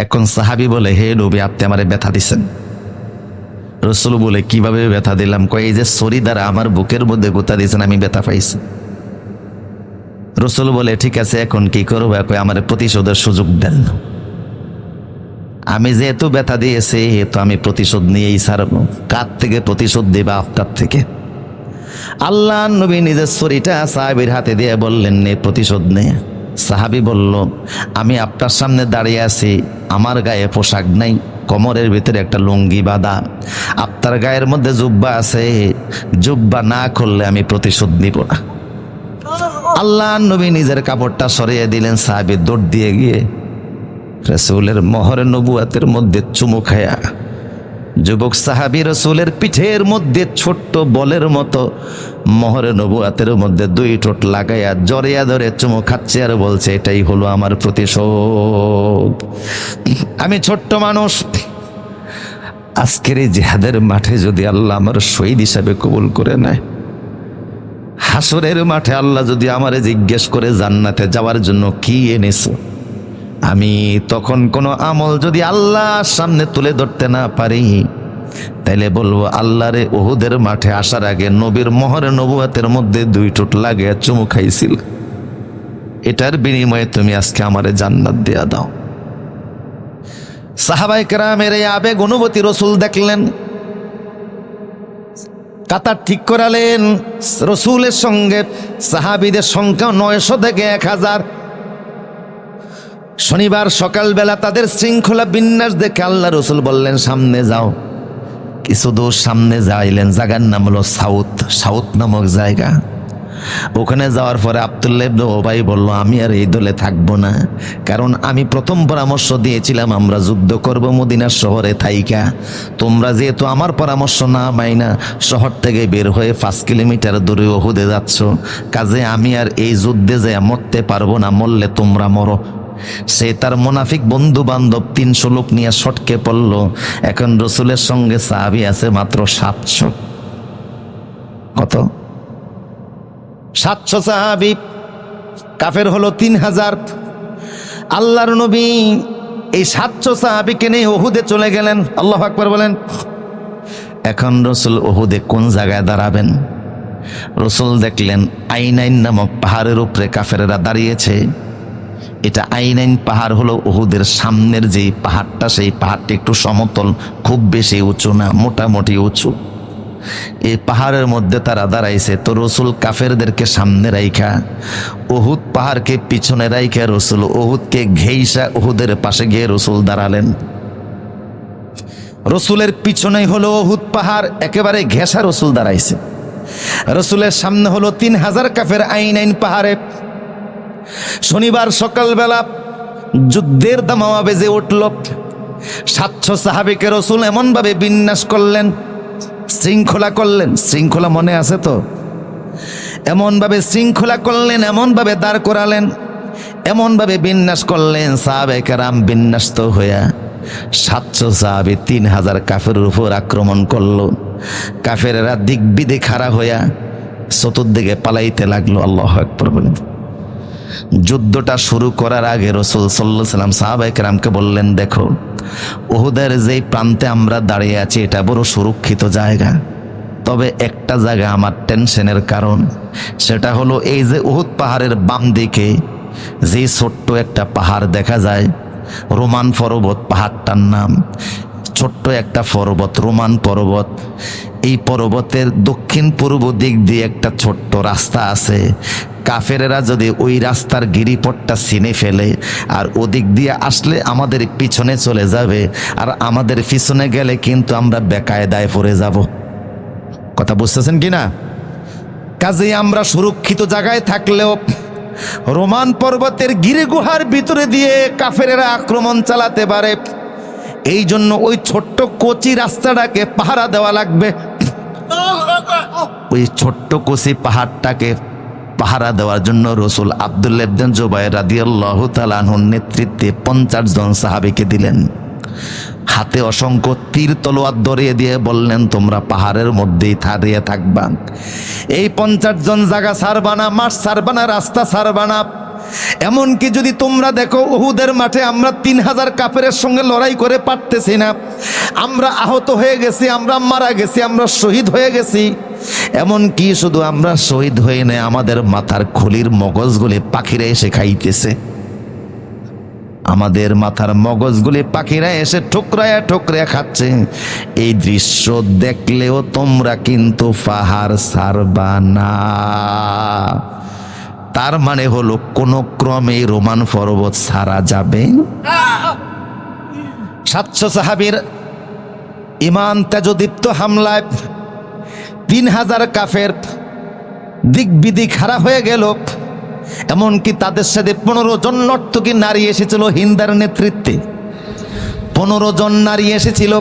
এখন সাহাবী বলে, হে নবী, আপনি আমারে ব্যথা দিচ্ছেন। রসুল বলে, কিভাবে ব্যথা দিলাম? কয়, এই যে ছুরি দ্বারা আমার বুকের মধ্যে গুতা দিয়েছেন, আমি ব্যথা পাইছি। রসুল বলে, ঠিক আছে, এখন কি করবো? কয়, আমার প্রতিশোধের সুযোগ দেন। আমি যেহেতু ব্যথা দিয়েছি, তো আমি প্রতিশোধ নিয়েই ছাড়বো। কার থেকে প্রতিশোধ দিবা? আপনার থেকে। আল্লাহ নবী নিজের ছুরিটা সাহাবীর হাতে দিয়ে বললেন, নে, প্রতিশোধ নে। সাহাবী বলল, আমি আপনার সামনে দাঁড়িয়ে আছি, আমার গায়ে পোশাক নাই, কোমরের ভিতরে একটা লুঙ্গি বাঁধা, আপনার গায়ের মধ্যে জুব্বা আছে, জুব্বা না করলে আমি প্রতিশোধ নিব না। আল্লাহ নবী নিজের কাপড়টা সরিয়ে দিলেন। সাহাবী দৌড় দিয়ে গিয়ে রাসূলের মোহরে নবুয়াতের মধ্যে চুমু খায়া, যুবক সাহাবী রাসূলের পিঠের মধ্যে ছোট্ট বলের মতো মোহরে নবুয়াতের মধ্যে দুই ঠোঁট লাগাইয়া জড়িয়া ধরে চুমু খাচ্ছে আর বলছে, এটাই হলো আমার প্রতিশোধ। আমি ছোট্ট মানুষ, আজকের এই জিহাদের মাঠে যদি আল্লাহ আমার শহীদ হিসাবে কবুল করে নেয়, হাসরের মাঠে আল্লাহ যদি আমারে জিজ্ঞেস করে জান্নাতে যাওয়ার জন্য কি এনেছো, আমি তখন কোনো আমল যদি আল্লাহর সামনে তুলে ধরতে না পারি, তাইলে বলবো, আল্লাহরে, উহুদের মাঠে আসার আগে নবীর মোহরে নবুয়াতের মধ্যে দুই ঠোঁট লাগিয়ে চুমু খাইছিল, এটার বিনিময়ে তুমি আজকে আমারে জান্নাত দেয়া দাও। সাহাবায়ে কেরামের এই আবেগ অনুভূতি রসুল দেখলেন, কাতার ঠিক করালেন। রসুলের সঙ্গে সাহাবীদের সংখ্যা 900 থেকে 1000। শনিবার সকালবেলা তাদের শৃঙ্খলা বিন্যাস দেখে আল্লাহ রসুল বললেন, সামনে যাও। কিছু দূর সামনে যাইলেন, জায়গার নাম হলো সাউথ নামক জায়গা। ওখানে যাওয়ার পরে আব্দুল্লাহ ইবনে উবাই বলল, আমি আর এই দলে থাকবো না, কারণ আমি প্রথম পরামর্শ দিয়েছিলাম আমরা যুদ্ধ করব মদিনার শহরে থাইকা। তোমরা যেহেতু আমার পরামর্শ না মাইনা শহর থেকে বের হয়ে 5 কিলোমিটার দূরে উহুদে যাচ্ছ, কাজে আমি আর এই যুদ্ধে যে মরতে পারবো না, মরলে তোমরা মরো। সে তার মুনাফিক বন্ধু বান্ধব 300 লোক নিয়ে সটকে পড়ল। এখন রসুলের সঙ্গে সাহাবী আছে মাত্র 700। কত? 700 সাহাবী, কাফের হলো 3000। আল্লাহর নবী এই 700 সাহাবীকে নিয়ে উহুদে চলে গেলেন। আল্লাহু আকবার বলেন। এখন রসুল উহুদে কোন জায়গায় দাঁড়াবেন? রসুল দেখলেন আইনাইন নামক পাহাড়ের উপরে কাফেরেরা দাঁড়িয়েছে। এটা আইনাইন পাহাড় হলো উহুদের সামনের যে পাহাড়টা, সেই পাহাড়টি একটু সমতল, খুব বেশি উঁচু না, মোটামুটি উঁচু। এই পাহাড়ের মধ্যে তারা দাঁড়াইছে। তো রসুল কাফেরদেরকে সামনে রাইখা, উহুদ পাহাড়কে পিছনে রাইখা রসুল উহুদকে ঘেইসা উহুদের পাশে গিয়ে রসুল দাঁড়ালেন। রসুলের পিছনেই হলো উহুদ পাহাড়, একেবারে ঘেঁষা রসুল দাঁড়াইছে। রসুলের সামনে হলো 3000 কাফের আইনাইন পাহাড়ে। শনিবার সকালবেলা যুদ্ধের দামামা বেজে উঠল। 700 সাহাবীকে রসুল এমন ভাবে বিন্যাস করলেন, শৃঙ্খলা করলেন। শৃঙ্খলা মনে আছে তো? এমন ভাবে শৃঙ্খলা করলেন, এমন ভাবে দাঁড় করালেন, এমন ভাবে বিন্যাস করলেন, সাহাবায়ে কেরাম বিন্যাস্ত হইয়া 700 সাহাবী 3000 কাফেরের উপর আক্রমণ করলো। কাফেরেরা দিক বিদে খাড়া হইয়া চতুর্দিকে পালাইতে লাগলো। আল্লাহু আকবার বলেন। যুদ্ধটা শুরু করার আগে রসুল সাল্লাল্লাহু আলাইহি ওয়াসাল্লাম সাহাবায়ে কেরামকে বললেন, দেখো, উহুদের যেই প্রান্তে আমরা দাঁড়িয়ে আছি এটা বড় সুরক্ষিত জায়গা, তবে একটা জায়গা আমার টেনশনের কারণ। সেটা হলো এই যে উহুদ পাহাড়ের বাম দিকে যে ছোট্ট একটা পাহাড় দেখা যায়, রোমান পর্বত পাহাড়টার নাম। ছোট্ট একটা পর্বত, রোমান পর্বত। এই পর্বতের দক্ষিণ পূর্ব দিক দিয়ে একটা ছোট্ট রাস্তা আছে। কাফেরেরা যদি ওই রাস্তার গিরিপথটা চিনে ফেলে আর ওদিক দিয়ে আসলে আমাদের পিছনে চলে যাবে, আর আমাদের পিছনে গেলে কিন্তু আমরা বেকায়দায় পড়ে যাব। কথা বুঝতেছেন কিনা? কাজেই আমরা সুরক্ষিত জায়গায় থাকলেও রোমান পর্বতের গিরি গুহার ভিতরে দিয়ে কাফেরেরা আক্রমণ চালাতে পারে। এই জন্য ওই ছোট্ট কচি রাস্তাটাকে পাহারা দেওয়া লাগবে। ওই ছোট্ট কচি পাহাড়টাকে পাহারা দেওয়ার জন্য রসুল আব্দুল্লাহ ইবনে জুবাইর রাদিয়াল্লাহু তাআলা আনহুর নেতৃত্বে 50 জন সাহাবীকে দিলেন। হাতে অসংখ্য তীর তলোয়ার ধরিয়ে দিয়ে বললেন, তোমরা পাহাড়ের মধ্যেই দাঁড়িয়ে থাকবা। এই 50 জন জায়গা ছাড়বা না, মাঠ ছাড়বা না, রাস্তা ছাড়বা না। এমনকি যদি তোমরা দেখো উহুদের মাঠে আমরা 3000 কাফেরের সঙ্গে লড়াই করে পারতেছি না, আমরা আহত হয়ে গেছি, আমরা মারা গেছি, আমরা শহীদ হয়ে গেছি। এমনকি শুধু আমরা শহীদ হয়ে নেই, আমাদের মাথার খুলির মগজগুলি পাখিরা এসে খাইতেছে। আমাদের মাথার মগজগুলি পাখিরা এসে ঠোকরায়া ঠোকরায়া খাচ্ছে। এই দৃশ্য দেখলেও তোমরা কিন্তু পাহাড় ছাড়বা না। তার মানে হলো কোন ক্রমে রোমান পর্বত ছাড়া যাবে। 700 সাহাবীর ইমান তেজদীপ্ত হামলায় 3000 কাফের দিক বিদিক হারা হয়ে গেল। এমনকি তাদের সাথে 15 জন নর্তকী নারী এসেছিল হিন্দার নেতৃত্বে। 15 জন নারী এসেছিল।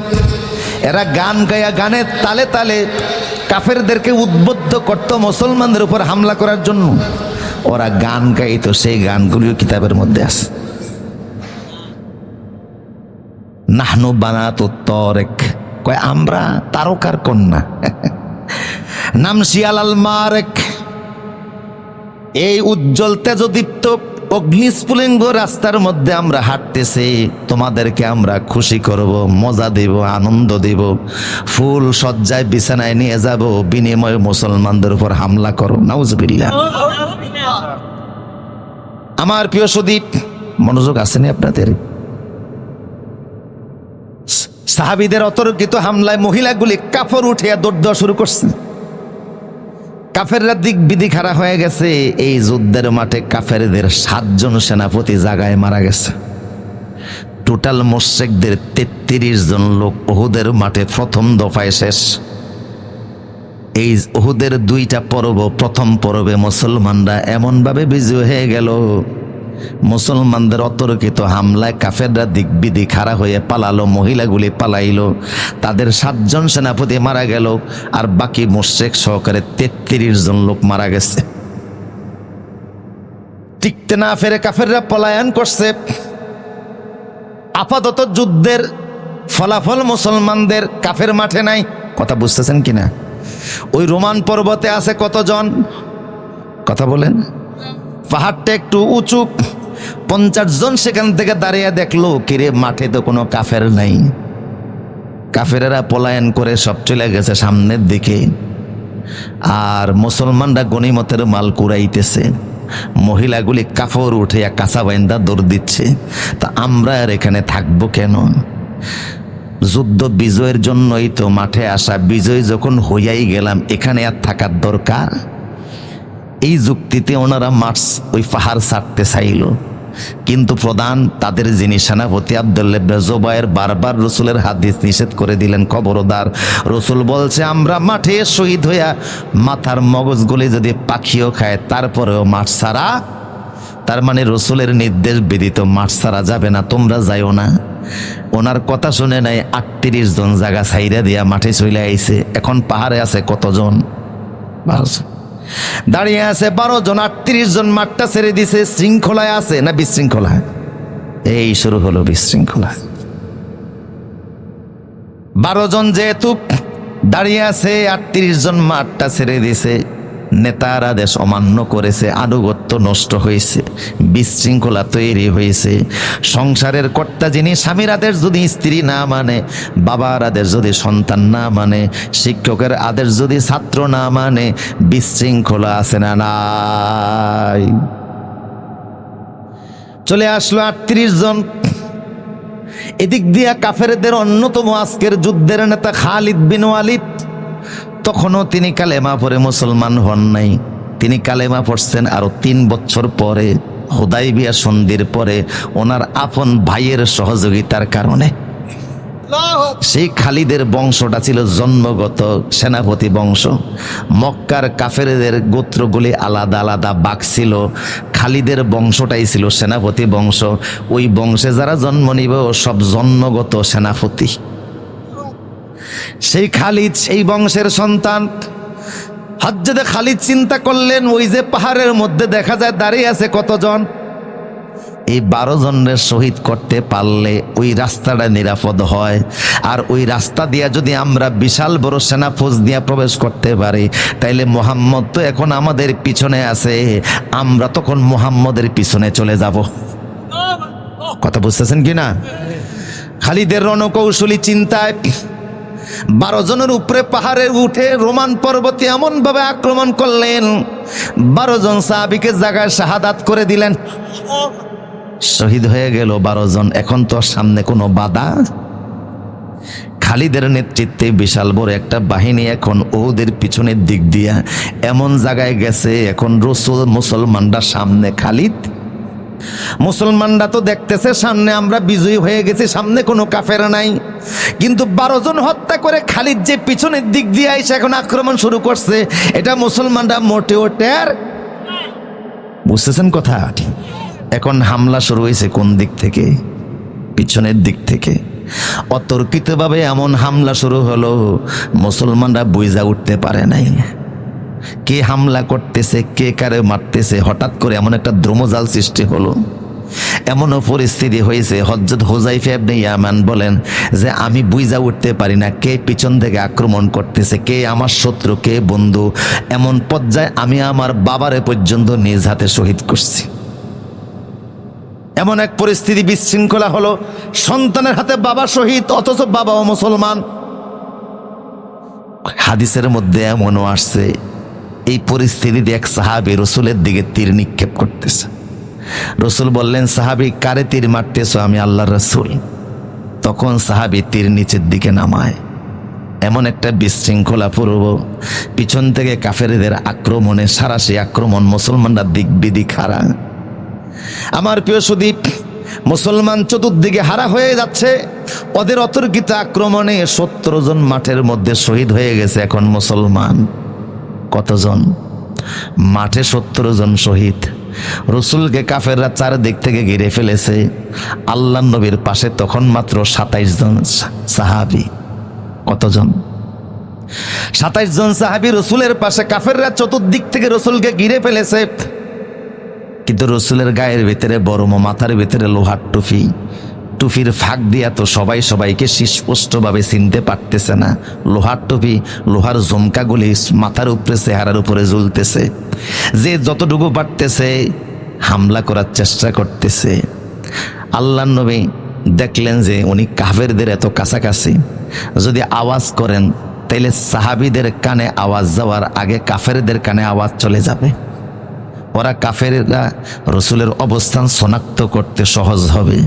এরা গান গায়া, গানের তালে তালে কাফেরদেরকে উদ্বুদ্ধ করত মুসলমানদের উপর হামলা করার জন্য। ওরা গান গাইতো, সেই গানগুলিও কিতাবের মধ্যে আছে। নাহনু বানাতুত তারিক, কয় আমরা তারকার কন্যা। নামশি আলাল মারেক, এই উজ্জ্বল তেজদীপ্ত অগ্নিস্ফুলিঙ্গ রাস্তার মধ্যে আমরা হাঁটতেছি, তোমাদেরকে আমরা খুশি করব, মজা দেব, আনন্দ দেব, ফুল সজ্জায় বিছানায় নিয়ে যাব, বিনিময়ে মুসলমানদের উপর হামলা করো। নাউজুবিল্লাহ। আমার প্রিয় সুদীপ, মনোযোগ আসেনি আপনাদের? সাহাবীদের অতর্কিত হামলায় মহিলাগুলি কাপড় উঠিয়া দৌড় দেওয়া শুরু করছে। কাফেররা দিক বিদিক হারা হয়ে গেছে। এই যুদ্ধের মাঠে কাফেরদের 7 জন সেনাপতি জায়গায় মারা গেছে। টোটাল মুশরিকদের 33 জন লোক উহুদের মাঠে প্রথম দফায় শেষ। এই উহুদের 2টা পর্ব, প্রথম পর্বে মুসলমানরা এমনভাবে বিজয় হয়ে গেল, মুসলমানদের অতর্কিত হামলায় কাফেররা দিক বিদিক হারা হয়ে পালালো, মহিলাগুলি পালাইলো, তাদের 7 জন সেনাপতি মারা গেল, আর বাকি মুশরিক সহকারে 33 জন লোক মারা গেছে। টিকতে না ফেরে কাফেররা পলায়ন করছে। আপাতত যুদ্ধের ফলাফল মুসলমানদের কাফের মাঠে নাই। কথা বুঝতেছেন কিনা? ওই রোমান পর্বতে আছে কতজন? কথা বলেন। পাহাড়টা একটু উঁচু। 50 জন সেখান থেকে দাঁড়িয়ে দেখলো, কিরে মাঠে তো কোনো কাফের নাই। কাফেরেরা পলায়ন করে সব চলে গেছে সামনের দিকে, আর মুসলমানরা গনিমতের মাল কুড়াইতেছে। মহিলাগুলি কাপড় উঠে কাঁচা বাইন্দা দৌড় দিচ্ছে। তা আমরা আর এখানে থাকবো কেন? যুদ্ধ বিজয়ের জন্যই তো মাঠে আসা। বিজয় যখন হইয়াই গেলাম, এখানে আর থাকার দরকার? এই যুক্তিতে ওনারা ওই পাহাড় ছাড়তে চাইল। কিন্তু প্রধান তাদের যিনি সেনাপতি আব্দুল্লাহ ইবনে জুবায়ের বারবার রসুলের হাদিস নিষেধ করে দিলেন, খবরদার। রসুল বলছে আমরা মাঠে শহীদ হইয়া মাথার মগজগুলি যদি পাখিও খায় তারপরেও মাঠ ছাড়া। তার মানে রসুলের নির্দেশ ব্যতীত মাঠ ছাড়া যাবে না, তোমরা যাইও না। ওনার কথা শুনে নাই 38 জন জায়গা ছাইরা দিয়া মাঠে চলে আইছে। এখন পাহাড়ে আছে কতজন? 12 জন। দাঁড়িয়ে আছে 12 জন। 38 জন মাঠটা ছেড়ে দিছে। শৃঙ্খলায় আছে না বিশৃঙ্খলায়? এই শুরু হলো বিশৃঙ্খলা। 12 জন যেহেতু দাঁড়িয়ে আছে, 38 জন মাঠটা ছেড়ে দিছে। নেতার আদেশ অমান্য করেছে, আনুগত্য নষ্ট হয়েছে, বিশৃঙ্খলা তৈরি হয়েছে। সংসারের কর্তা যিনি, স্বামীর আদেশ যদি স্ত্রী না মানে, বাবার আদেশ যদি সন্তান না মানে, শিক্ষকের আদেশ যদি ছাত্র না মানে, বিশৃঙ্খলা আছে না নাই? চলে আসলো 38 জন। এদিক দিয়া কাফেরদের অন্যতম আজকের যুদ্ধের নেতা খালিদ বিন ওয়ালিদ, তখনও তিনি কালেমা পড়ে মুসলমান হন নাই। তিনি কালেমা পড়ছেন আরো 3 বছর পরে, হুদাইবিয়া সন্ধির পরে, ওনার আপন ভাইয়ের সহযোগিতার কারণে। সেই খালিদের বংশটা ছিল জন্মগত সেনাপতি বংশ। মক্কার কাফেরদের গোত্রগুলি আলাদা আলাদা বাক ছিল, খালিদের বংশটাই ছিল সেনাপতি বংশ। ওই বংশে যারা জন্ম নিবে সব জন্মগত সেনাপতি। সেই খালিদ সেই বংশের সন্তান। হযরত খালিদ চিন্তা করলেন, ওই যে পাহাড়ের মধ্যে দেখা যায় দাঁড়িয়ে আছে কতজন, এই 12 জনের শহীদ করতে পারলে ওই রাস্তাটা নিরাপদ হয়। আর ওই রাস্তা দিয়ে যদি আমরা বিশাল বড় সেনা ফৌজ দিয়ে প্রবেশ করতে পারি, তাইলে মুহাম্মদ তো এখন আমাদের পিছনে আছে, আমরা তখন মুহাম্মদের পিছনে চলে যাব। কথা বুঝতেছেন কি না? খালিদের রণকৌশলী চিন্তায় 12 জনের উপরে পাহাড়ে উঠে রোমান পর্বতে এমন ভাবে আক্রমণ করলেন, 12 জন সাহাবীকে জায়গায় শাহাদাত করে দিলেন, শহীদ হয়ে গেল 12 জন। এখন তো সামনে কোনো বাধা। খালিদের নেতৃত্বে বিশাল বড় একটা বাহিনী এখন ওদের পিছনের দিক দিয়া এমন জায়গায় গেছে, এখন রাসূল মুসলমানরা সামনে, খালিদ মুসলমানরা তো দেখতেছে সামনে আমরা বিজয়ী হয়ে গেছি, সামনে কোনো কাফের নাই, কিন্তু 12 জন হত্যা করে খালিদ যে পিছনের দিক দিয়ে এসে এখন আক্রমণ শুরু করছে, এটা মুসলমানরা মোটেও টের। বুঝতেছেন কথা? এখন হামলা শুরু হয়েছে কোন দিক থেকে? পিছনের দিক থেকে। অতর্কিতভাবে এমন হামলা শুরু হলো, মুসলমানরা বুঝা উঠতে পারে নাই কে হামলা করতেছে, কে কারে মারতেছে। হঠাৎ করে এমন একটা দ্রুমজাল সৃষ্টি হলো, এমনও পরিস্থিতি হয়েছে, হযরত হুযায়ফা ইবনে ইয়ামান বলেন যে আমি বুঝা উঠতে পারি না কে পিছন থেকে আক্রমণ করতেছে, কে আমার শত্রু, কে বন্ধু। এমন পর্যায়ে আমি আমার বাবারে পর্যন্ত নিজ হাতে শহীদ করছি। এমন এক পরিস্থিতি বিশৃঙ্খলা হলো, সন্তানের হাতে বাবা শহীদ, অথচ বাবাও মুসলমান। হাদিসের মধ্যে এমনও আসছে, এই পরিস্থিতিতে এক সাহাবী রাসূলের দিকে তীর নিক্ষেপ করতেছে। রাসূল বললেন, সাহাবী কারে তীর মারতেছ? আমি আল্লাহর রাসূল। তখন সাহাবী তীর নিচের দিকে নামায়। এমন একটা বিশৃঙ্খলা পূর্ব পিছন থেকে কাফেরদের আক্রমণে, সারাশি আক্রমণ, মুসলমানরা দিক বিদিক হারা। আমার প্রিয় সুদীপ, মুসলমান চতুর্দিকে হারা হয়ে যাচ্ছে। ওদের অতর্কিত আক্রমণে 70 জন মাঠের মধ্যে শহীদ হয়ে গেছে। এখন মুসলমান কতজন? মাঠে 70 জন শহীদ। রাসূলকে কাফেররা চারদিক থেকে ঘিরে ফেলেছে। আল্লাহর নবীর পাশে তখন মাত্র 27 জন সাহাবী। কতজন? 27 জন সাহাবী রাসূলের পাশে। কাফেররা চতুর্দিক থেকে রাসূলকে ঘিরে ফেলেছে, কিন্তু রাসূলের গায়ের ভিতরে বড়, মাথার ভিতরে লোহার টুপি, টুপির ফাঁক দিয়া তো সবাই সবাইকে সুস্পষ্টভাবে চিনতে পারতেছে না। লোহার টুপি, লোহার জমকাগুলি মাথার উপরে, চেহারার উপরে ঝুলতেছে। যে যতটুকু পারতেছে হামলা করার চেষ্টা করতেছে। আল্লাহর নবী দেখলেন যে উনি কাফেরদের এত কাছাকাছি, যদি আওয়াজ করেন তাইলে সাহাবীদের কানে আওয়াজ যাওয়ার আগে কাফেরদের কানে আওয়াজ চলে যাবে। ওরা কাফেররা রাসূলের অবস্থান শনাক্ত করতে সহজ হবে।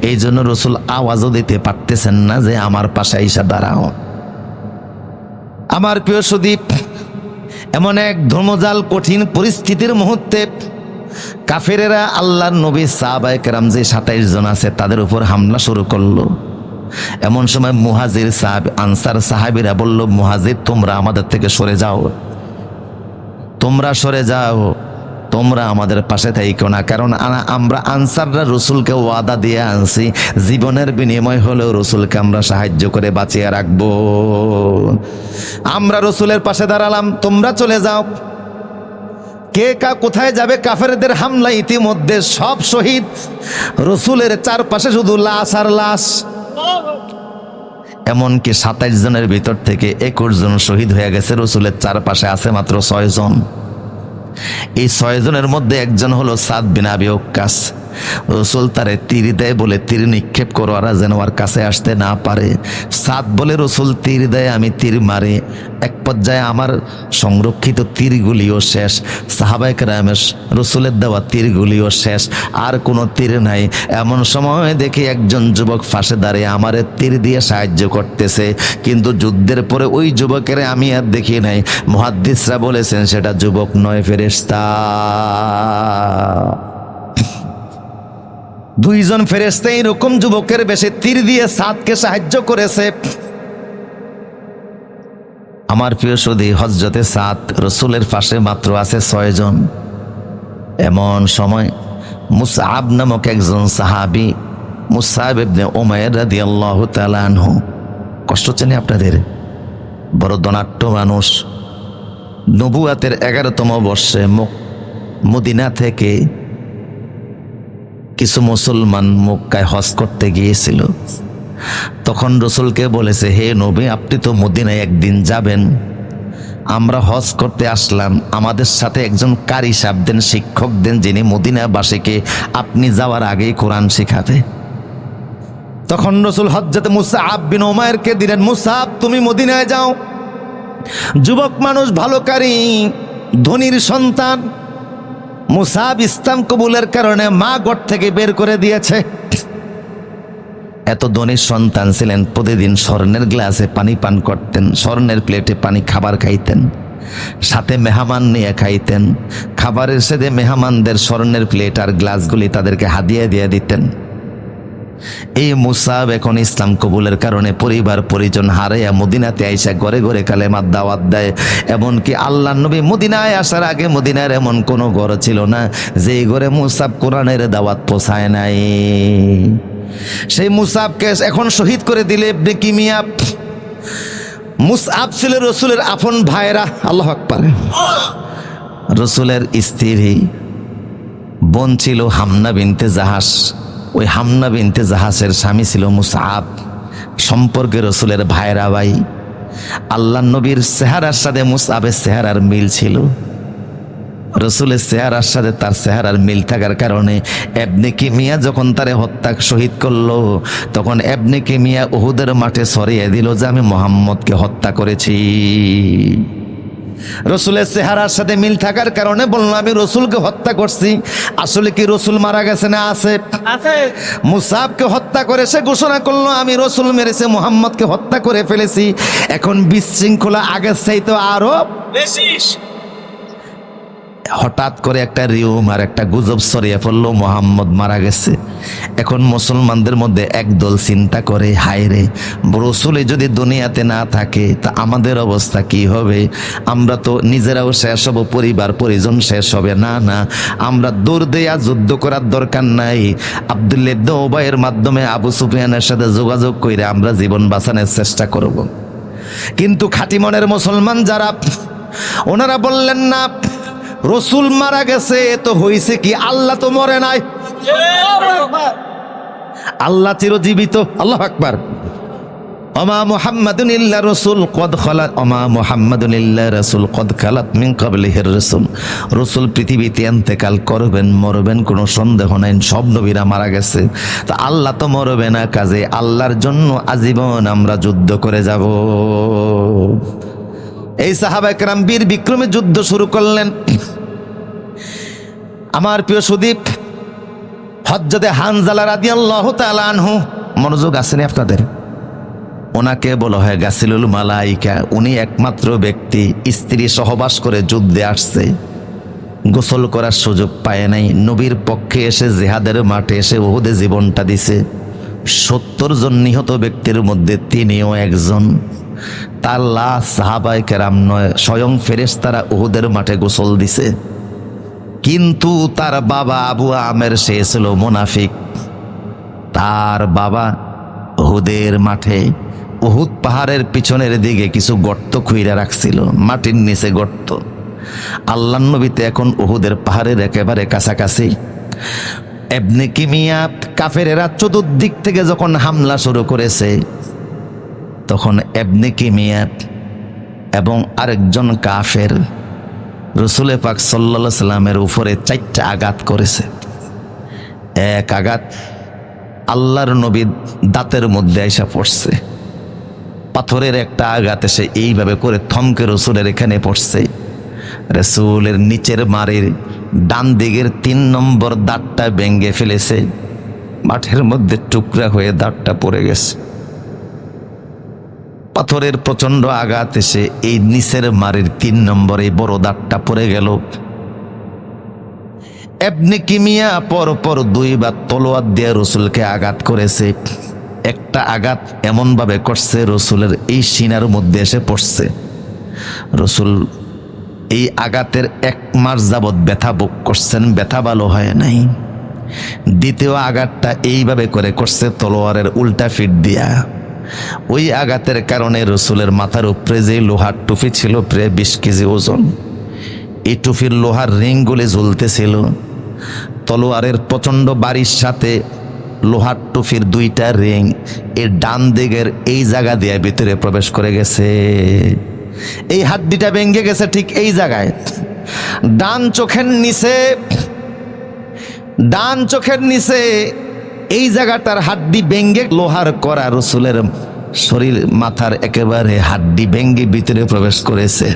এই জন্য রাসূল আওয়াজও দিতে পারতেছেন না যে আমার পাশে এসে দাঁড়াও। আমার প্রিয় সুদীপ, এমন এক ধর্মজাল কঠিন পরিস্থিতির মুহূর্তে কাফেরেরা আল্লাহর নবী সাহাবায়ে কেরাম যে 27 জন আছে তাদের উপর হামলা শুরু করলো। এমন সময় মুহাজির সাহাবী, আনসার সাহাবীরা বলল, মুহাজির তোমরা আমাদের থেকে সরে যাও, তোমরা সরে যাও, তোমরা আমাদের পাশে থাইকো না। কারণ আমরা আনসাররা রাসূলকে ওয়াদা দিয়ে আনছি, জীবনের বিনিময় হলেও রাসূলকে আমরা সাহায্য করে বাঁচিয়ে রাখবো। আমরা রাসূলের পাশে দাঁড়ালাম, তোমরা চলে যাও। কে কোথায় যাবে? কাফেরদের হামলা ইতিমধ্যে সব শহীদ। রাসূলের চারপাশে শুধু লাশ আর লাশ। এমনকি 27 জনের ভিতর থেকে 21 জন শহীদ হয়ে গেছে। রাসূলের চারপাশে আছে মাত্র 6 জন। এই 6 জনের মধ্যে একজন হলো সাদ বিন আবি ওয়াক্কাস। রাসূল তারে তীর দেয় বলে তীর নিক্ষেপ করো, আর যেন ওর কাছে আসতে না পারে। সাদ বলে, রাসূল তীর দেয়, আমি তীর মারি। এক পর্যায়ে আমার সংরক্ষিত তীরগুলিও শেষ, সাহাবায়ে কেরামের রাসূলের দেওয়া তীরগুলিও শেষ, আর কোনো তীর নাই। এমন সময় দেখি একজন যুবক ফাঁসে দাঁড়িয়ে আমারে তীর দিয়ে সাহায্য করতেছে, কিন্তু যুদ্ধের পরে ওই যুবকের আমি আর দেখি নাই। মুহাদ্দিসরা বলেছেন সেটা যুবক নয়, ফেরেশতা। 2 জন ফেরেশতা এরকম যুবকের বেশে তীর দিয়ে সাদকে সাহায্য করেছে। আমার প্রিয় সুধী, হযরতে সাদ রাসূলের পাশে মাত্র আছে 6 জন। এমন সময় মুসআব নামক একজন সাহাবী, মুসআব ইবনে উমাইর রাদিয়াল্লাহু তাআলা আনহু, কষ্ট হচ্ছে না আপনাদের? বড় ধনাঢ্য মানুষ, নবুয়াতের 11তম বর্ষে মদিনা থেকে কিছু মুসলমান মক্কায় হজ করতে গিয়েছিল। তখন রসুলকে বলেছে, হে নবী, আপনি তো মদিনায় একদিন যাবেন, আমরা হজ করতে আসলাম, আমাদের সাথে একজন কারি সাহেব দেন, শিক্ষক দেন, যিনি মদিনাবাসীকে আপনি যাওয়ার আগেই কোরআন শিখাবে। তখন রসুল হযরত মুসআব বিন উমাইরকে দিলেন, মুসআব তুমি মদিনায় যাও, যুবক মানুষ, ভালো কারি, ধনীর সন্তান। মুসআব ইসলাম কবুলের কারণে মা ঘর থেকে বের করে দিয়েছে। এত ধনীর সন্তান ছিলেন, প্রতিদিন স্বর্ণের গ্লাসে পানি পান করতেন, স্বর্ণের প্লেটে পানি খাবার খাইতেন, সাথে মেহমান নিয়ে খাইতেন। খাবারের সাথে মেহমানদের স্বর্ণের প্লেট আর গ্লাসগুলি তাদেরকে হাদিয়া দিয়ে দিতেন। এই মুসআব এখন ইসলাম কবুলের কারণে পরিবার পরিজন হারাইয়া মদিনাতে আইসা ঘরে ঘরে কালেমার দাওয়াত দেয়। এমনকি আল্লাহর নবী মদিনায় আসার আগে মদিনার এমন কোনো ঘর ছিল না যেই ঘরে মুসআব কোরআনের দাওয়াত পৌঁছায় নাই। সেই মুসআবকে এখন শহীদ করে দিলে ইবনে কিমিয়া। মুসআব ছিল রসুলের আপন ভাইরা। আল্লাহু আকবার। রসুলের স্ত্রী বোন ছিল হামনা বিনতে জাহাস। ওই হামনা বিনতে জাহাসের স্বামী ছিল মুসআব। সম্পর্কে রসুলের ভাইরা ভাই। আল্লাহর নবীর চেহারার সাথে মুসআবের চেহারার মিল ছিল। রসুলের চেহারার সাথে তার চেহারার মিল থাকার কারণে ইবনে কিমিয়া যখন তারে হত্যা শহীদ করলো, তখন ইবনে কিমিয়া উহুদের মাঠে ছড়িয়ে দিল যে আমি মুহাম্মদকে হত্যা করেছি। রসুলের চেহারার সাথে মিল থাকার কারণে বললো আমি রসুলকে হত্যা করছি। আসলে কি রসুল মারা গেছে না আছে? মুসআবকে হত্যা করে সে ঘোষণা করলো আমি রসুল মেরেছে, মুহাম্মদকে হত্যা করে ফেলেছি। এখন বিশৃঙ্খলা আগের চাইতে আরো বেশি। হঠাৎ করে একটা রিউমার, একটা গুজব ছড়িয়ে পড়লো মুহাম্মদ মারা গেছে। এখন মুসলমানদের মধ্যে একদল চিন্তা করে, হায় রে, রসুল যদি দুনিয়াতে না থাকে তা আমাদের অবস্থা কি হবে? আমরা তো নিজেরাও শেষ হব, পরিবার পরিজন শেষ হবে। না না, আমরা দৌড় দেয়া যুদ্ধ করার দরকার নাই। আব্দুল্লাহ ইবনে উবাইয়ের মাধ্যমে আবু সুফিয়ানের সাথে যোগাযোগ করে আমরা জীবন বাঁচানোর চেষ্টা করব। কিন্তু খাঁটি মনের মুসলমান যারা, ওনারা বললেন না, রসুল মারা গেছে তো হইছে কি, আল্লাহ তো মরে নাই, আল্লাহ চিরজীবিত। আল্লাহু আকবার। ওমা মুহাম্মাদুন ইল্লা রাসূল কদ খালাত, ওমা মুহাম্মাদুন ইল্লা রাসূল কদ খালাত মিন ক্বাবলিহির রাসূল। রাসূল পৃথিবীতে ইন্তেকাল করবেন, মরবেন, কোনো সন্দেহ নাই। সব নবীরা মারা গেছে, তো আল্লাহ তো মরবে না, কাজে আল্লাহর জন্য আজীবন আমরা যুদ্ধ করে যাব। এই সাহাবায়ে কেরাম বীর বিক্রমে যুদ্ধ শুরু করলেন। আমার প্রিয় সুদীপ, হযরতে হানজালা রাদিয়াল্লাহু তাআলা আনহু, মনোযোগ আসেনি আপনাদের? ওনাকে বলা হয় গাসিলুল মালাইকা। উনি একমাত্র ব্যক্তি স্ত্রী সহবাস করে যুদ্ধে আসছে, গোসল করার সুযোগ পায় নাই। নবীর পক্ষে এসে জিহাদের মাঠে এসে উহুদে জীবনটা দিছে। 70 জন নিহত ব্যক্তির মধ্যে তিনিও একজন। তার লাশ সাহাবায়ে কেরাম নয়, স্বয়ং ফেরেশতারা উহুদের মাঠে গোসল দিছে। কিন্তু তার বাবা আবু আমের, সে ছিল মুনাফিক। তার বাবা উহুদের মাঠে, উহুদ পাহাড়ের পিছনের দিকে কিছু গর্ত খুইরা রাখছিল, মাটির নিচে গর্ত। আল্লাহর নবীতে এখন উহুদের পাহাড়ের একেবারে কাছাকাছি। ইবনে কিমিয়া, কাফেরেরা চতুর্দিক থেকে যখন হামলা শুরু করেছে, তখন ইবনে কিমিয়া এবং আরেকজন কাফের রাসূল পাক সাল্লাল্লাহু আলাইহি সাল্লামের উপরে 4টা আঘাত করেছে। এক আঘাত আল্লাহর নবীর দাঁতের মধ্যে আইসা পড়ছে। পাথরের একটা আঘাত এসে এইভাবে করে থমকে রসুলের এখানে পড়ছে। রসুলের নিচের মাড়ির ডান দিকের 3 নম্বর দাঁতটা ভেঙে ফেলেছে। মাঠের মধ্যে টুকরা হয়ে দাঁতটা পড়ে গেছে। পাথরের প্রচন্ড আঘাত এসে এই নিচের মাড়ির 3 নম্বরে বড় দাঁতটা পড়ে গেল। ইবনে কিমিয়া পরপর 2 বার তলোয়ার দিয়ে রসুলকে আঘাত করেছে। একটা আঘাত এমন ভাবে করছে রসুলের এই সিনার মধ্যে এসে পড়ছে। রসুল এই আঘাতের 1 মাস যাবৎ ব্যথা ভোগ করছেন, ব্যথা ভালো হয় নাই। দ্বিতীয় আঘাতটা এইভাবে করে করছে তলোয়ারের উল্টা ফিট দিয়া। ওই আঘাতের কারণে রসুলের মাথার উপরে যে লোহার টুপি ছিল প্রায় 20 কেজি ওজন, এই টুপির লোহার রিংগুলি ঝুলতেছিল। তলোয়ারের প্রচণ্ড বাড়ির সাথে লোহার টুফির দুইটা রিং এর ডান দিকের এই জায়গা দিয়ে ভিতরে প্রবেশ করে গেছে। এই হাড্ডিটা ভেঙে গেছে ঠিক এই জায়গায়। ডান চোখের নিচে এই জায়গাটার হাড্ডি ভেঙে লোহার করা রসুলের শরীর মাথার একেবারে হাড্ডি ভেঙে ভিতরে প্রবেশ করেছে।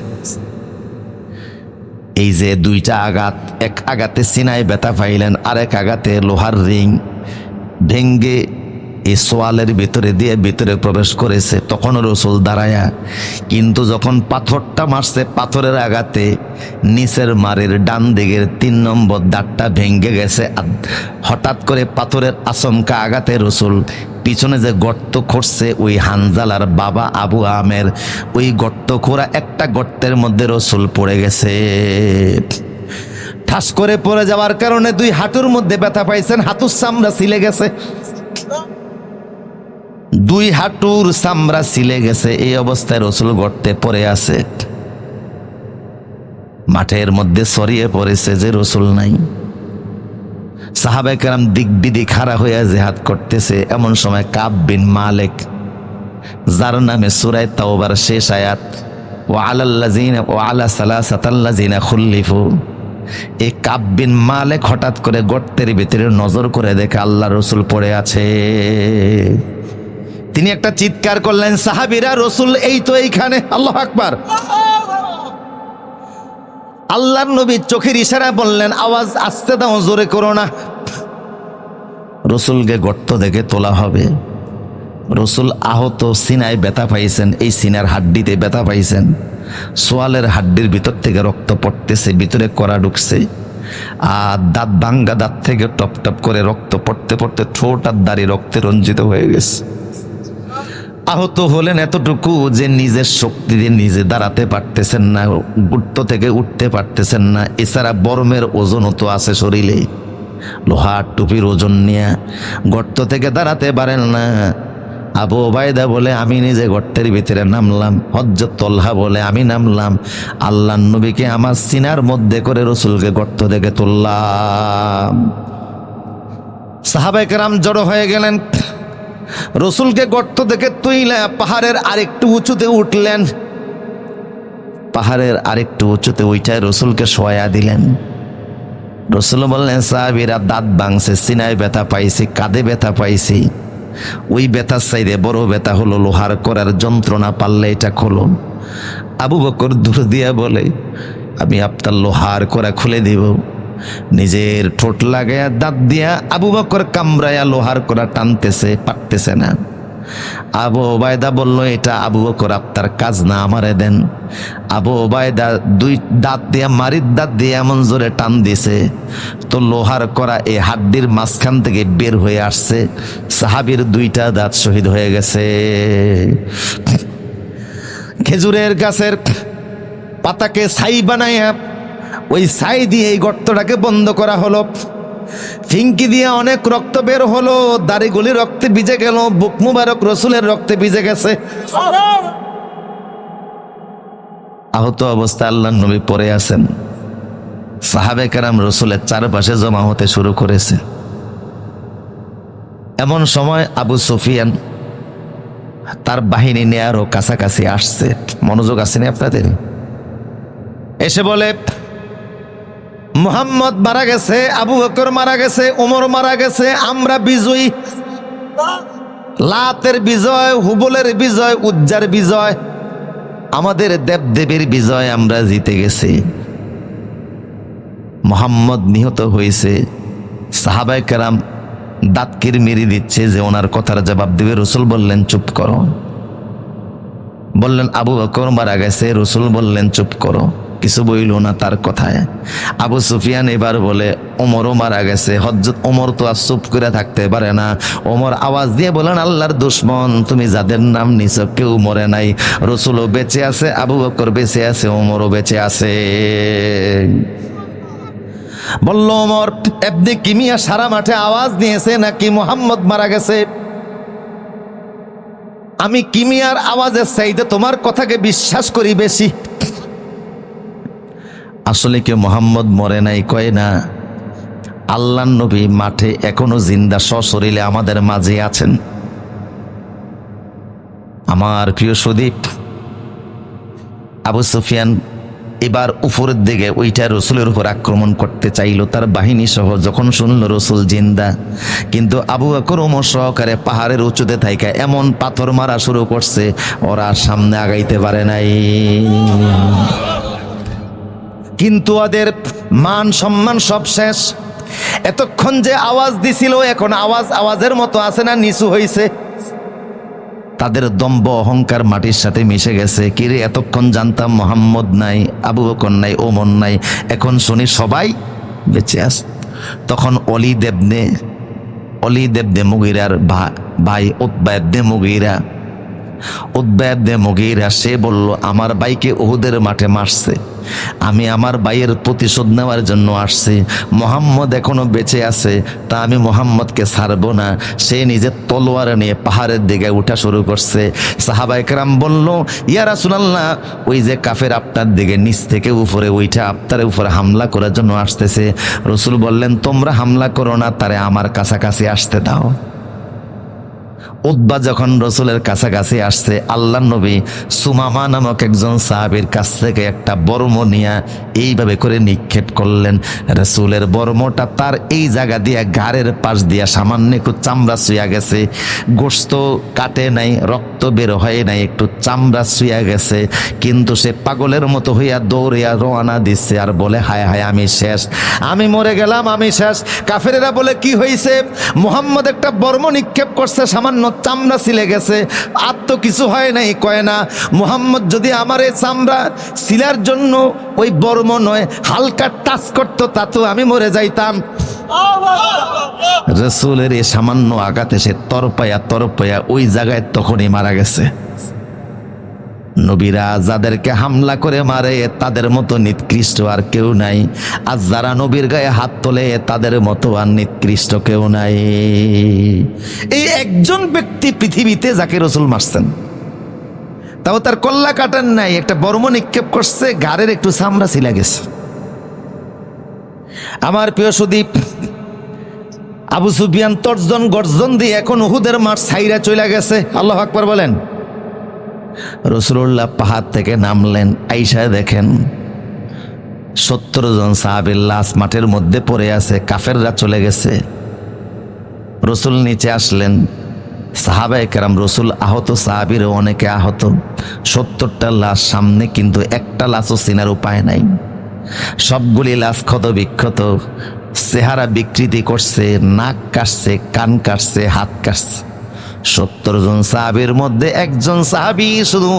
এই যে দুইটা আঘাত, এক আঘাতে সিনায় ব্যথা পাইলেন, আরেক আঘাতে লোহার রিং ভেঙ্গে এই সোয়ালের ভিতরে দিয়ে ভিতরে প্রবেশ করেছে। তখন রসুল দাঁড়ায়া, কিন্তু যখন পাথরটা মারছে পাথরের আঘাতে নিচের মারের ডান দিকের 3 নম্বর দাঁতটা ভেঙ্গে গেছে। হঠাৎ করে পাথরের আচমকা আঘাতে রসুল পিছনে যে গর্ত করছে ওই হানজালার বাবা আবু আমের ওই গর্ত খোঁড়া একটা গর্তের মধ্যে রসুল পড়ে গেছে। ঠাস করে পড়ে যাওয়ার কারণে 2 হাঁটুর মধ্যে ব্যথা পাইছেন, হাঁটুর চামড়া ছিলে গেছে, 2 হাঁটুর চামড়া ছিলে গেছে। এই অবস্থায় রসুল গর্তে পড়ে আছে। মাঠের মধ্যে ছড়িয়ে পড়েছে যে রসুল নাই। সাহাবায়ে কেরাম দিক বিদিক খাড়া হইয়া জিহাদ করতেছে। এমন সময় কাব বিন মালিক, যার নামে সূরা তাওবার শেষ আয়াত ওয়া আলা সালাসাতাল্লাযিনা খুল্লিফু, এই কাব বিন মালিক হঠাৎ করে গর্তের ভিতরে নজর করে দেখে আল্লাহ রসুল পড়ে আছে। তিনি একটা চিৎকার করলেন, সাহাবীরা রসুল এই তো এইখানে। আল্লাহু আকবার। আল্লাহর নবী চোখের ইশারা বললেন, আওয়াজ আস্তে দাও, জোরে করো না। রসুলকে গর্ত দেখে তোলা হবে। রসুল আহত, সিনায় ব্যথা পাইছেন, এই সিনার হাড্ডিতে ব্যথা পাইছেন। সোয়ালের হাড্ডির ভিতর থেকে রক্ত পড়তেছে, ভিতরে কড়া ঢুকছে, আর দাঁত ভাঙ্গা দাঁত থেকে টপ টপ করে রক্ত পড়তে পড়তে ঠোঁট আর দাড়ি রক্তে রঞ্জিত হয়ে গেছে। আহত হলেন এতটুকু যে নিজের শক্তি দিয়ে নিজে দাঁড়াতে পারতেছেন না, গর্ত থেকে উঠতে পারতেছেন না। এছাড়া বরমের ওজনও তো আছে শরীরে, লোহার টুপির ওজন নিয়ে গর্ত থেকে দাঁড়াতে পারেন না। আবু ওবায়দা বলে, আমি নিজে গর্তের ভিতরে নামলাম। হযরত তলহা বলে, আমি নামলাম। আল্লাহর নবীকে আমার সিনার মধ্যে করে রসুলকে গর্ত থেকে তুললাম। সাহাবায়ে কেরাম জড়ো হয়ে গেলেন। রসুলকে গর্ত থেকে তুইলা পাহাড়ের আরেকটু উঁচুতে উঠলেন। পাহাড়ের আরেকটু উঁচুতে উঠায় রসুলকে শোয়া দিলেন। রসুল বললেন, সাহাবীরা, দাঁত ভাঙছে, সিনায় ব্যথা পাইছি, কাঁধে ব্যথা পাইছি। ওই ব্যথার চাইতে বড় ব্যথা হলো লোহার করার যন্ত্রণা, পারলে এটা খোলো। আবু বকর দূর দিয়া বলে, আমি আপনার লোহার করা খুলে দিব। নিজের ঠোঁট লাগায়া দাঁত দিয়া আবু বকর কামড়ায়া লোহার করা টানতেছে, পারতেছে না। আবু ওবায়দা বলল, এটা আবু বকর আপনার কাজ না, আমারে দেন। আবু ওবায়দা 2 দাঁত দিয়া, মারির দাঁত দিয়ে এমন জোরে টান দিছে তো লোহার করা এই হাড্ডির মাঝখান থেকে বের হয়ে আসছে। সাহাবীর 2টা দাঁত শহীদ হয়ে গেছে। খেজুরের গাছের পাতাকে ছাই বানাইয়া ওই ছাই দিয়ে এই গর্তটাকে বন্ধ করা হলো। ফিঙ্কি দিয়ে অনেক রক্ত বের হলো, দাড়িগুলি রক্তে ভিজে গেল, বুক মুবারক রসুলের রক্তে ভিজে গেছে। আহত অবস্থায় আল্লাহর নবী পড়ে আছেন। সাহাবে কেরাম রসুলের চারপাশে জমা হতে শুরু করেছে। এমন সময় আবু সুফিয়ান তার বাহিনী নিয়ে আরো কাছাকাছি আসছে। মনোযোগ আসেনি আপনাদের? এসে বলে, মুহাম্মদ মারা গেছে, আবু বকর মারা গেছে, ওমর মারা গেছে, আমরা বিজয়ী। লাতের বিজয়, হুবলের বিজয়, উজ্জার বিজয়, আমাদের দেবদেবীর বিজয়, আমরা জিতে গেছি। মুহাম্মদ নিহত হয়েছে। সাহাবায়ে কেরাম দাঁত কিরমিরি দিচ্ছে যে ওনার কথার জবাব দিবে। রসুল বললেন, চুপ করো। বললেন, আবু বকর মারা গেছে। রসুল বললেন, চুপ করো, কিছু বইল না তার কথায়। আবু সুফিয়ান এবার বলে, ওমরও মারা গেছে। হযরত ওমর তো আর চুপ করে থাকতে পারে না। ওমর আওয়াজ দিয়ে বলেন, আল্লাহর দুশমন, তুমি যাদের নাম নিছো কেউ মরে নাই। রসুলও বেঁচে আছে, আবু বকর বেঁচে আছে, ওমরও বেঁচে আছে। বলল ওমর, ইবনে কিমিয়া সারা মাঠে আওয়াজ দিয়েছে নাকি মুহাম্মদ মারা গেছে। আমি কিমিয়ার আওয়াজের চাইতে তোমার কথাকে বিশ্বাস করি বেশি। আসলে কি মোহাম্মদ মরে নাই? কয় না। আল্লাহর নবী মাঠে এখনো জিন্দা সশরীরে আমাদের মাঝে আছেন। আমার প্রিয় সুদীপ, আবু সুফিয়ান এবার উপরের দিকে ওইটা রসুলের উপর আক্রমণ করতে চাইল তার বাহিনী সহ। যখন শুনল রসুল জিন্দা, কিন্তু আবু বকর ওমর সহকারে পাহাড়ের উঁচুতে থাইকা এমন পাথর মারা শুরু করছে, ওরা সামনে আগাইতে পারে নাই। কিন্তু ওদের মান সম্মান সব শেষ। এতক্ষণ যে আওয়াজ দিছিল, এখন আওয়াজের মতো আছে না, নিচু হইছে। তাদের দম্ভ অহংকার মাটির সাথে মিশে গেছে। কিরে, এতক্ষণ জানতাম মোহাম্মদ নাই, আবু বকর নাই, ওমর নাই, এখন শুনি সবাই বেঁচে আছে। তখন অলিদ ইবনে মুগীরার ভাই উতবা ইবনে মুগীরা সে বলল, আমার ভাইকে উহুদের মাঠে মারছে, আমি আমার ভাইয়ের প্রতিশোধ নেওয়ার জন্য আসছি। মোহাম্মদ এখনো বেঁচে আছে, তা আমি মোহাম্মদকে ছাড়বো না। সে নিজের তলোয়ার নিয়ে পাহাড়ের দিকে উঠা শুরু করছে। সাহাবায়ে কেরাম বলল, ইয়া রাসূলুল্লাহ, ওই যে কাফের আপনার দিকে নিচ থেকে উপরে উঠা আপনার উপরে হামলা করার জন্য আসতেছে। রসুল বললেন, তোমরা হামলা করো না, তারে আমার কাছাকাছি আসতে দাও। উতবা যখন রসুলের কাছাকাছি আসছে, আল্লাহর নবী সুমামা নামক একজন সাহাবীর কাছ থেকে একটা বর্ম নিয়ে এইভাবে করে নিক্ষেপ করলেন। রসুলের বর্মটা তার এই জায়গা দিয়ে ঘাড়ের পাশ দিয়া সামান্য একটু চামড়া ছুঁয়া গেছে। গোশত কাটে নাই, রক্ত বের হয় নাই, একটু চামড়া ছুঁয়া গেছে। কিন্তু সে পাগলের মতো হইয়া দৌড়িয়া রওনা দিচ্ছে আর বলে, হায় হায়, আমি শেষ, আমি মরে গেলাম, আমি শেষ। কাফেরেরা বলে, কি হয়েছে? মুহাম্মদ একটা বর্ম নিক্ষেপ করছে, সামান্য চামড়া ছিলে গেছে, আর তো কিছু হয় নাই। কয় না, মুহাম্মদ যদি আমার এই চামড়া সিলার জন্য ওই বর্ম নয় হালকা টাচ করতো, তা তো আমি মরে যাইতাম। রসুলের এই সামান্য আঘাতে সে তরপায়া ওই জায়গায় তখনই মারা গেছে। নবীরা যাদেরকে হামলা করে মারে তাদের মতো নিকৃষ্ট আর কেউ নাই, আর যারা নবীর গায়ে হাত তোলে তাদের মতো আর নিকৃষ্ট কেউ নাই। এই একজন ব্যক্তি পৃথিবীতে যাকে রসুল মারছেন, তাও তার কল্লা কাটান নাই, একটা বর্ম নিক্ষেপ করছে, ঘাড়ের একটু চামড়া ছিলা গেছে। আমার প্রিয় সুদীপ, আবু সুফিয়ান তর্জন গর্জন দিয়ে এখন উহুদের মাঠ ছাইরা চলে গেছে। আল্লাহু আকবার বলেন। রাসূলুল্লাহ পাহাড় থেকে নামলেন, আইসা দেখেন 70 জন সাহাবীর লাশ মাঠের মধ্যে পড়ে আছে, কাফেররা চলে গেছে। রসুল নিচে আসলেন, সাহাবায়ে কেরাম, রসুল আহত সাহাবীর অনেকে আহত, 70টা লাশ সামনে, কিন্তু একটা লাশও চিনার উপায় নাই। সবগুলি লাশ ক্ষত বিক্ষত, চেহারা বিকৃতি করছে, নাক কাটছে, কান কাটছে, হাত কাটছে। 70 জন সাহাবীর মধ্যে একজন সাহাবী শুধু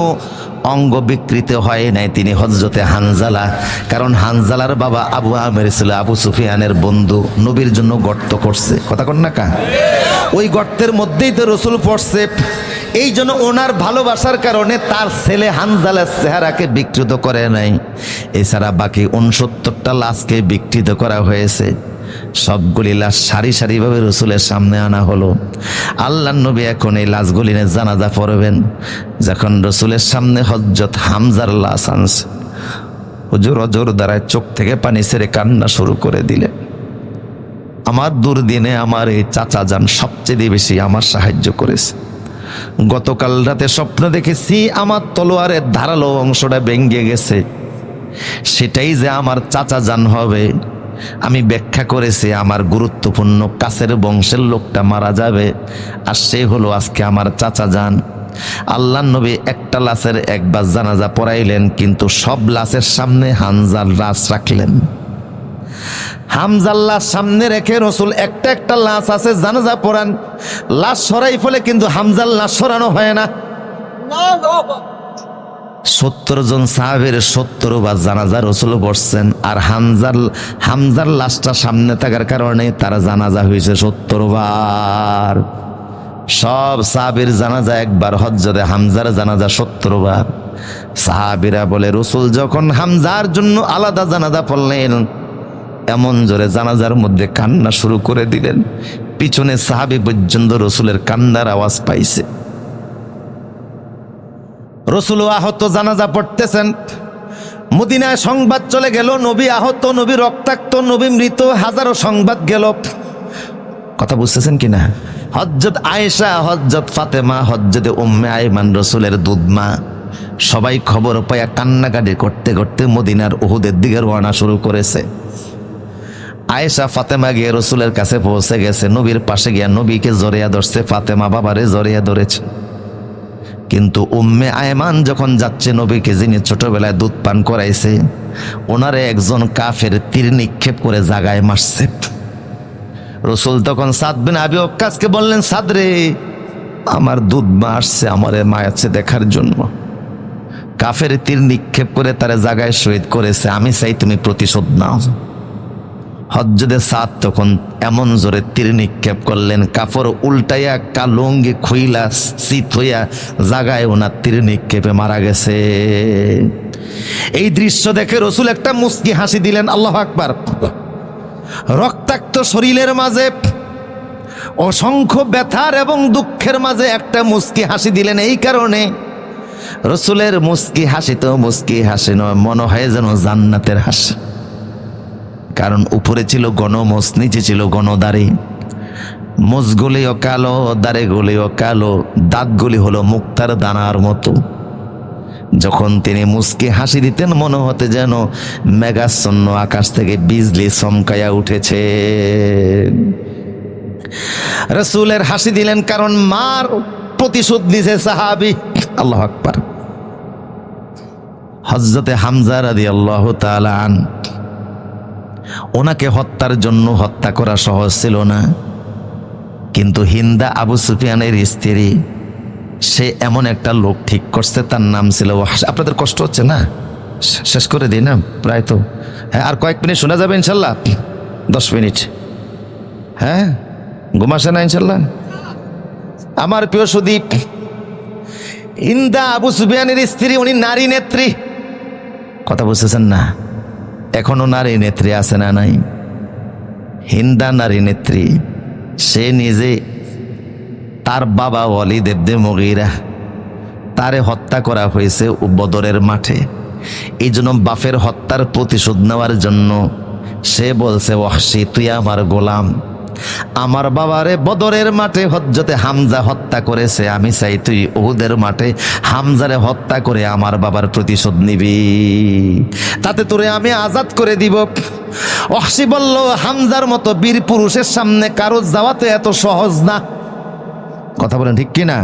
অঙ্গ বিকৃত হয় নাই, তিনি হযরতে হানজালা। কারণ হানজালার বাবা আবু আমের ছিল আবু সুফিয়ানের বন্ধু, নবীর জন্য গর্ত করছে, কথা কন না কা, ওই গর্তের মধ্যেই তো রসুল পড়ছে। এই জন্য ওনার ভালোবাসার কারণে তার ছেলে হানজালার চেহারাকে বিকৃত করে নাই। এছাড়া বাকি 69টা লাশকে বিকৃত করা হয়েছে। সবগুলি লাশ সারি সারিভাবে রসুলের সামনে আনা হলো। আল্লাহর নবী এখন এই লাশগুলি নিয়ে জানাজা পড়বেন। যখন রসুলের সামনে হযরত হামজার লাশ আনছে, হুজুর অজর দ্বারায় চোখ থেকে পানি ছেড়ে কান্না শুরু করে দিলেন। আমার দুর্দিনে আমার এই চাচা যান সবচেয়ে বেশি আমার সাহায্য করেছে। গতকাল রাতে স্বপ্ন দেখেছি আমার তলোয়ারের ধারালো অংশটা ভেঙে গেছে, সেটাই যে আমার চাচা যান হবে। আমি ব্যাখ্যা করেছি আমার গুরুত্বপূর্ণ কাছের বংশের লোকটা মারা যাবে, আর সে হলো আজকে আমার চাচা যান। আল্লাহর নবী একটা লাশের একবার জানাজা পড়াইলেন, কিন্তু সব লাশের সামনে হামজার লাশ রাখলেন। হামজার লাশ সামনে রেখে রসুল একটা একটা লাশ আছে জানাজা পড়ান, লাশ সরাই ফেলে, কিন্তু হামজার লাশ সরানো হয় না। 70 জন সাহাবীর 70 বার জানাজা রসুল পড়ছেন, আর হামজার লাশটা সামনে থাকার কারণে তার জানাজা হয়েছে 70 বার। সব সাহাবীর জানাজা একবার, হযরতে হামজার জানাজা 70 বার। সাহাবীরা বলে, রসুল যখন হামজার জন্য আলাদা জানাজা পড়লেন, এমন জোরে জানাজার মধ্যে কান্না শুরু করে দিলেন, পিছনে সাহাবী পর্যন্ত রসুলের কান্নার আওয়াজ পাইছে। রসুল আহত জানাজা পড়তেছেন, মদিনায় সংবাদ চলে গেল, নবী আহত, নবী রক্তাক্ত, নবী মৃত, হাজারো সংবাদ গেল। কথা বুঝতেছেন কিনা? হযরত আয়েশা, হযরত ফাতেমা, হযরত উম্মে আইমান, রসুলের দুধমা, সবাই খবর পায়া কান্নাকাটি করতে করতে মদিনার উহুদের দিকে রওনা শুরু করেছে। আয়েশা ফাতেমা গিয়ে রসুলের কাছে পৌঁছে গেছে, নবীর পাশে গিয়া নবীকে জড়িয়ে ধরছে, ফাতেমা বাবারে জড়িয়ে ধরেছে। কিন্তু উম্মে আয়মান যখন যাচ্ছে, নবীকে যিনি ছোটবেলায় দুধ পান করাইছে, ওনারে একজন কাফের তীর নিক্ষেপ করে জাগায় মারছে। রসুল তখন সাদ বিন আবি ওয়াক্কাসকে বললেন, সাদ রে, আমার দুধ মা আসছে আমারে মায়াচ্ছে দেখার জন্য, কাফের তীর নিক্ষেপ করে তারে জাগায় শহীদ করেছে, আমি চাই তুমি প্রতিশোধ নাও। হযরতে সাদ তখন এমন জোরে তীর নিক্ষেপ করলেন, কাফর উল্টাইয়া কালুঙ্গি খুইলা শীত হইয়া জাগায় ওনার তীর নিক্ষেপে মারা গেছে। এই দৃশ্য দেখে রসুল একটা মুস্কি হাসি দিলেন। আল্লাহু আকবার। রক্তাক্ত শরীরের মাঝে, অসংখ্য ব্যথার এবং দুঃখের মাঝে একটা মুস্কি হাসি দিলেন। এই কারণে রসুলের মুস্কি হাসি তো মুস্কি হাসি নয়, মনে হয় যেন জান্নাতের হাসি। কারণ উপরে ছিল গণমোষ, নিচে ছিল গণদাড়ি। মোষগুলিও কালো, দাড়িগুলিও কালো, দাঁতগুলি হলো মুক্তার দানার মতো। যখন তিনি মুস্কি হাসি দিতেন, মনে হতে যেন মেঘাচ্ছন্ন আকাশ থেকে বিজলি চমকাইয়া উঠেছে। রসুলের হাসি দিলেন কারণ মার প্রতিশোধ নিছে সাহাবী। আল্লাহু আকবার। হযরতে হামজা রাদিয়াল্লাহু তাআলা আন, ওনাকে হত্যার জন্য হত্যা করা সহজ ছিল না, কিন্তু হিন্দা আবু সুফিয়ানের স্ত্রী, সে এমন একটা লোক ঠিক করছে, তার নাম ছিল ওয়াহশী। আপনাদের কষ্ট হচ্ছে না? শেষ করে দিই না প্রায় তো? হ্যাঁ, আর কয়েক মিনিট শোনা যাবে ইনশাল্লাহ? 10 মিনিট। হ্যাঁ, ঘুমাসে না ইনশাল্লাহ? আমার প্রিয় সুদীপ, হিন্দা আবু সুফিয়ানের স্ত্রী, উনি নারী নেত্রী। কথা বুঝতেছেন না? এখনো নারী নেত্রী আছে না নাই? হিন্দা নারী নেত্রী। সে নিজে, তার বাবা ওয়ালিদ ইবনে মুগীরা, তারে হত্যা করা হয়েছে বদরের মাঠে। এই জন্য বাপের হত্যার প্রতিশোধ নেওয়ার জন্য সে বলছে, ওয়াহশী তুই আমার গোলাম, আমার বাবারে বদরের মাঠে হযরতে হামজা হত্যা করেছে, আমি চাই তুই উহুদের মাঠে হামজারে হত্যা করে আমার বাবার প্রতিশোধ নিবি, তাতে তোরে আমি আজাদ করে দিব। ওয়াহশী বলল, হামজার মতো বীর পুরুষের সামনে কারো যাওয়া তো এত সহজ না। কথা বলেন ঠিক কিনা?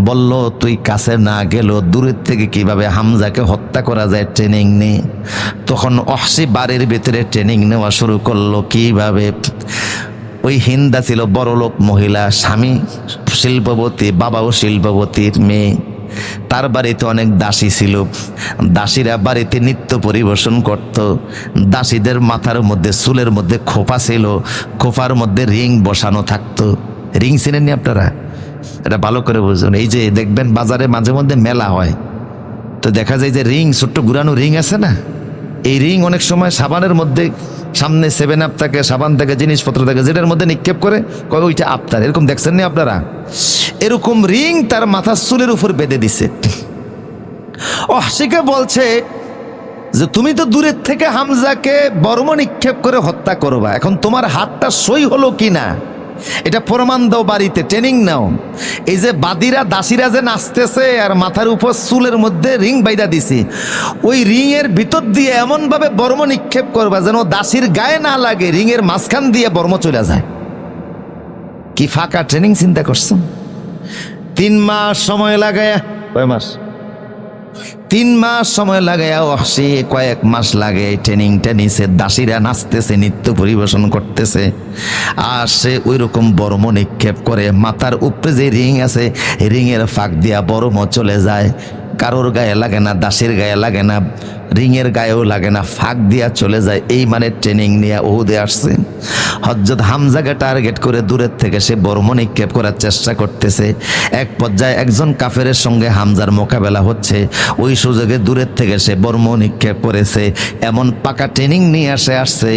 বলল, তুই কাছে না গেল দূরের থেকে কিভাবে হামজাকে হত্যা করা যায় ট্রেনিং নে। তখন ওয়াহশী বাড়ির ভিতরে ট্রেনিং নেওয়া শুরু করলো কিভাবে। ওই হিন্দা ছিল বড়লোক মহিলা, স্বামী শিল্পবতী, বাবাও শিল্পবতীর মেয়ে। তার বাড়িতে অনেক দাসী ছিল, দাসীরা বাড়িতে নৃত্য পরিবেশন করত। দাসীদের মাথার মধ্যে, চুলের মধ্যে খোপা ছিল, খোপার মধ্যে রিং বসানো থাকতো। রিং চিনেননি আপনারা? এটা ভালো করে বুঝুন। এই যে দেখবেন বাজারে মাঝে মধ্যে মেলা হয়, তো দেখা যায় যে রিং, ছোট্ট ঘুরানো রিং আছে না, এই রিং অনেক সময় সাবানের মধ্যে, সামনে 7 আপ থাকে, সাবান থাকে, জিনিসপত্র থাকে, যেটার মধ্যে নিক্ষেপ করে ওইটা আফতার, এরকম দেখছেন নি আপনারা? এরকম রিং তার মাথার চুলের উপর বেঁধে দিছে। ওয়াহশীকে বলছে যে তুমি তো দূরের থেকে হামজাকে বর্ম নিক্ষেপ করে হত্যা করবা, এখন তোমার হাতটা সই হলো কিনা এটা প্রমাণ দাও, বাড়িতে ট্রেনিং নাও। এই যে বাদীরা, দাসীরা যে নাচতেছে আর মাথার উপর চুলের মধ্যে রিং বাইদা দিছি, ওই রিং এর ভিতর দিয়ে এমন ভাবে বর্ম নিক্ষেপ করবা যেন দাসীর গায়ে না লাগে, রিং এর মাঝখান দিয়ে বর্ম চলে যায়। কি ফাঁকা ট্রেনিং চিন্তা করছো? 3 মাস সময় লাগায়া, কয় মাস? 3 মাস সময় লাগায়া ওয়াহশী কয়েক মাস লাগে ট্রেনিংটা নিছে। দাসীরা নাচতেছে, নৃত্য পরিবেশন করতেছে, আর সে ওই রকম বর্ম নিক্ষেপ করে। মাথার উপরে যে রিং আছে, রিংয়ের ফাঁক দিয়া বর্ম চলে যায়, কারোর গায়ে লাগে না, দাসীর গায়ে লাগে না, রিংয়ের গায়েও লাগে না, ফাঁক দিয়া চলে যায়। এই মানে ট্রেনিং নিয়ে উহুদে আসছে। হযরত হামজাকে টার্গেট করে দূরের থেকে সে বর্ম নিক্ষেপ করার চেষ্টা করতেছে। এক পর্যায়ে একজন কাফেরের সঙ্গে হামজার মোকাবেলা হচ্ছে, ওই সুযোগে দূরের থেকে সে বর্ম নিক্ষেপ করেছে। এমন পাকা ট্রেনিং নিয়ে আসছে,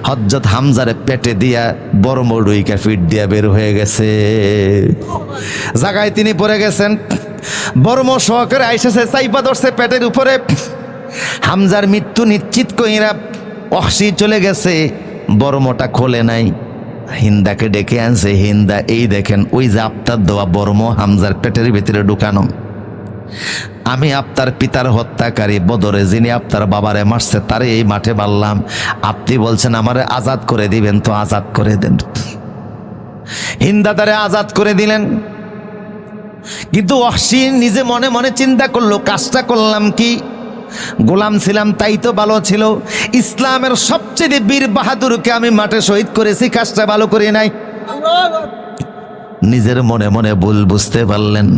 হযরত হামজারে পেটে দিয়া বর্ম ডুইকা ফিট দিয়া বের হয়ে গেছে, জায়গায় তিনি পড়ে গেছেন। বর্ম সহকারে আইসেছে, চাইপা ধরছে পেটের উপরে। হামজার মৃত্যু নিশ্চিত কইরা ওয়াহশী চলে গেছে, বর্মটা খোলে নাই। হিন্দাকে ডেকে আনছে, হিন্দা এই দেখেন ওই যে আপনার দেওয়া বর্ম হামজার পেটের ভিতরে ঢুকানো। আমি আপনার পিতার হত্যাকারী, বদরে যিনি আপনার বাবারে মারছে তারে এই মাঠে মারলাম, আপনি বলছেন আমারে আজাদ করে দিবেন, তো আজাদ করে দেন। হিন্দা তারে আজাদ করে দিলেন। কিন্তু ওয়াহশী নিজে মনে মনে চিন্তা করলো, কাজটা করলাম কি? গোলাম ছিলাম তাই তো ভালো ছিল, ইসলামের সবচেয়ে বীর বাহাদুরকে আমি মাঠে শহীদ করেছি, কাজটা ভালো করে নাই। নিজের মনে মনে ভুল বুঝতে পারলেন।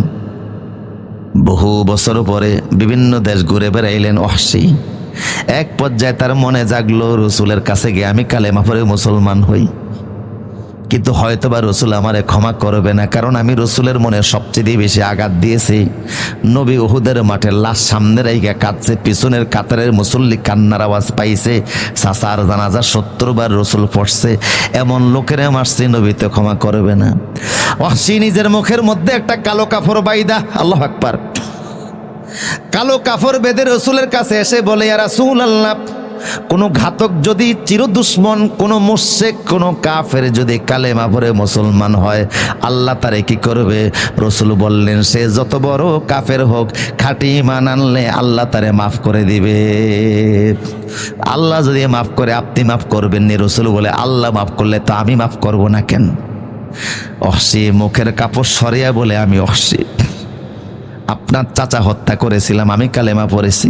বহু বছর পরে বিভিন্ন দেশ ঘুরে বেড়াইলেন ওয়াহশী। এক পর্যায়ে তার মনে জাগলো, রসুলের কাছে গিয়ে আমি কালেমা পড়ে মুসলমান হই, কিন্তু হয়তোবা রসুল আমারে ক্ষমা করবে না, কারণ আমি রসুলের মনে সবচেয়ে বেশি আঘাত দিয়েছি। নবী উহুদের মাঠে লাশ সামনে রেখে কাঁদছে, পিছনের কাতারের মুসল্লি কান্নার আওয়াজ পাইছে, চাচার জানাজা 70 বার রসুল পড়ছে, এমন লোকেরা মারছি, নবী তো ক্ষমা করবে না। ওয়াহশী নিজের মুখের মধ্যে একটা কালো কাপড় বাইদা, আল্লাহু আকবার, কালো কাপড় বেঁধে রসুলের কাছে এসে বলে, ইয়া রাসূলুল্লাহ, কোনো ঘাতক যদি চিরদুশ্মন, কোনো মুশরিক, কোনো কাফের যদি কালেমা পড়ে মুসলমান হয়, আল্লাহ তারে কি করবে? রসুল বললেন, সে যত বড় কাফের হোক, খাঁটি ঈমান আনলে আল্লাহ তারে মাফ করে দিবে। আল্লাহ যদি মাফ করে আপনি মাফ করবেন নি? রসুল বলে, আল্লাহ মাফ করলে তো আমি মাফ করব না কেন? ওয়াহশী মুখের কাপড় সরিয়া বলে, আমি ওয়াহশী, আপনার চাচা হত্যা করেছিলাম, আমি কালেমা পড়েছি,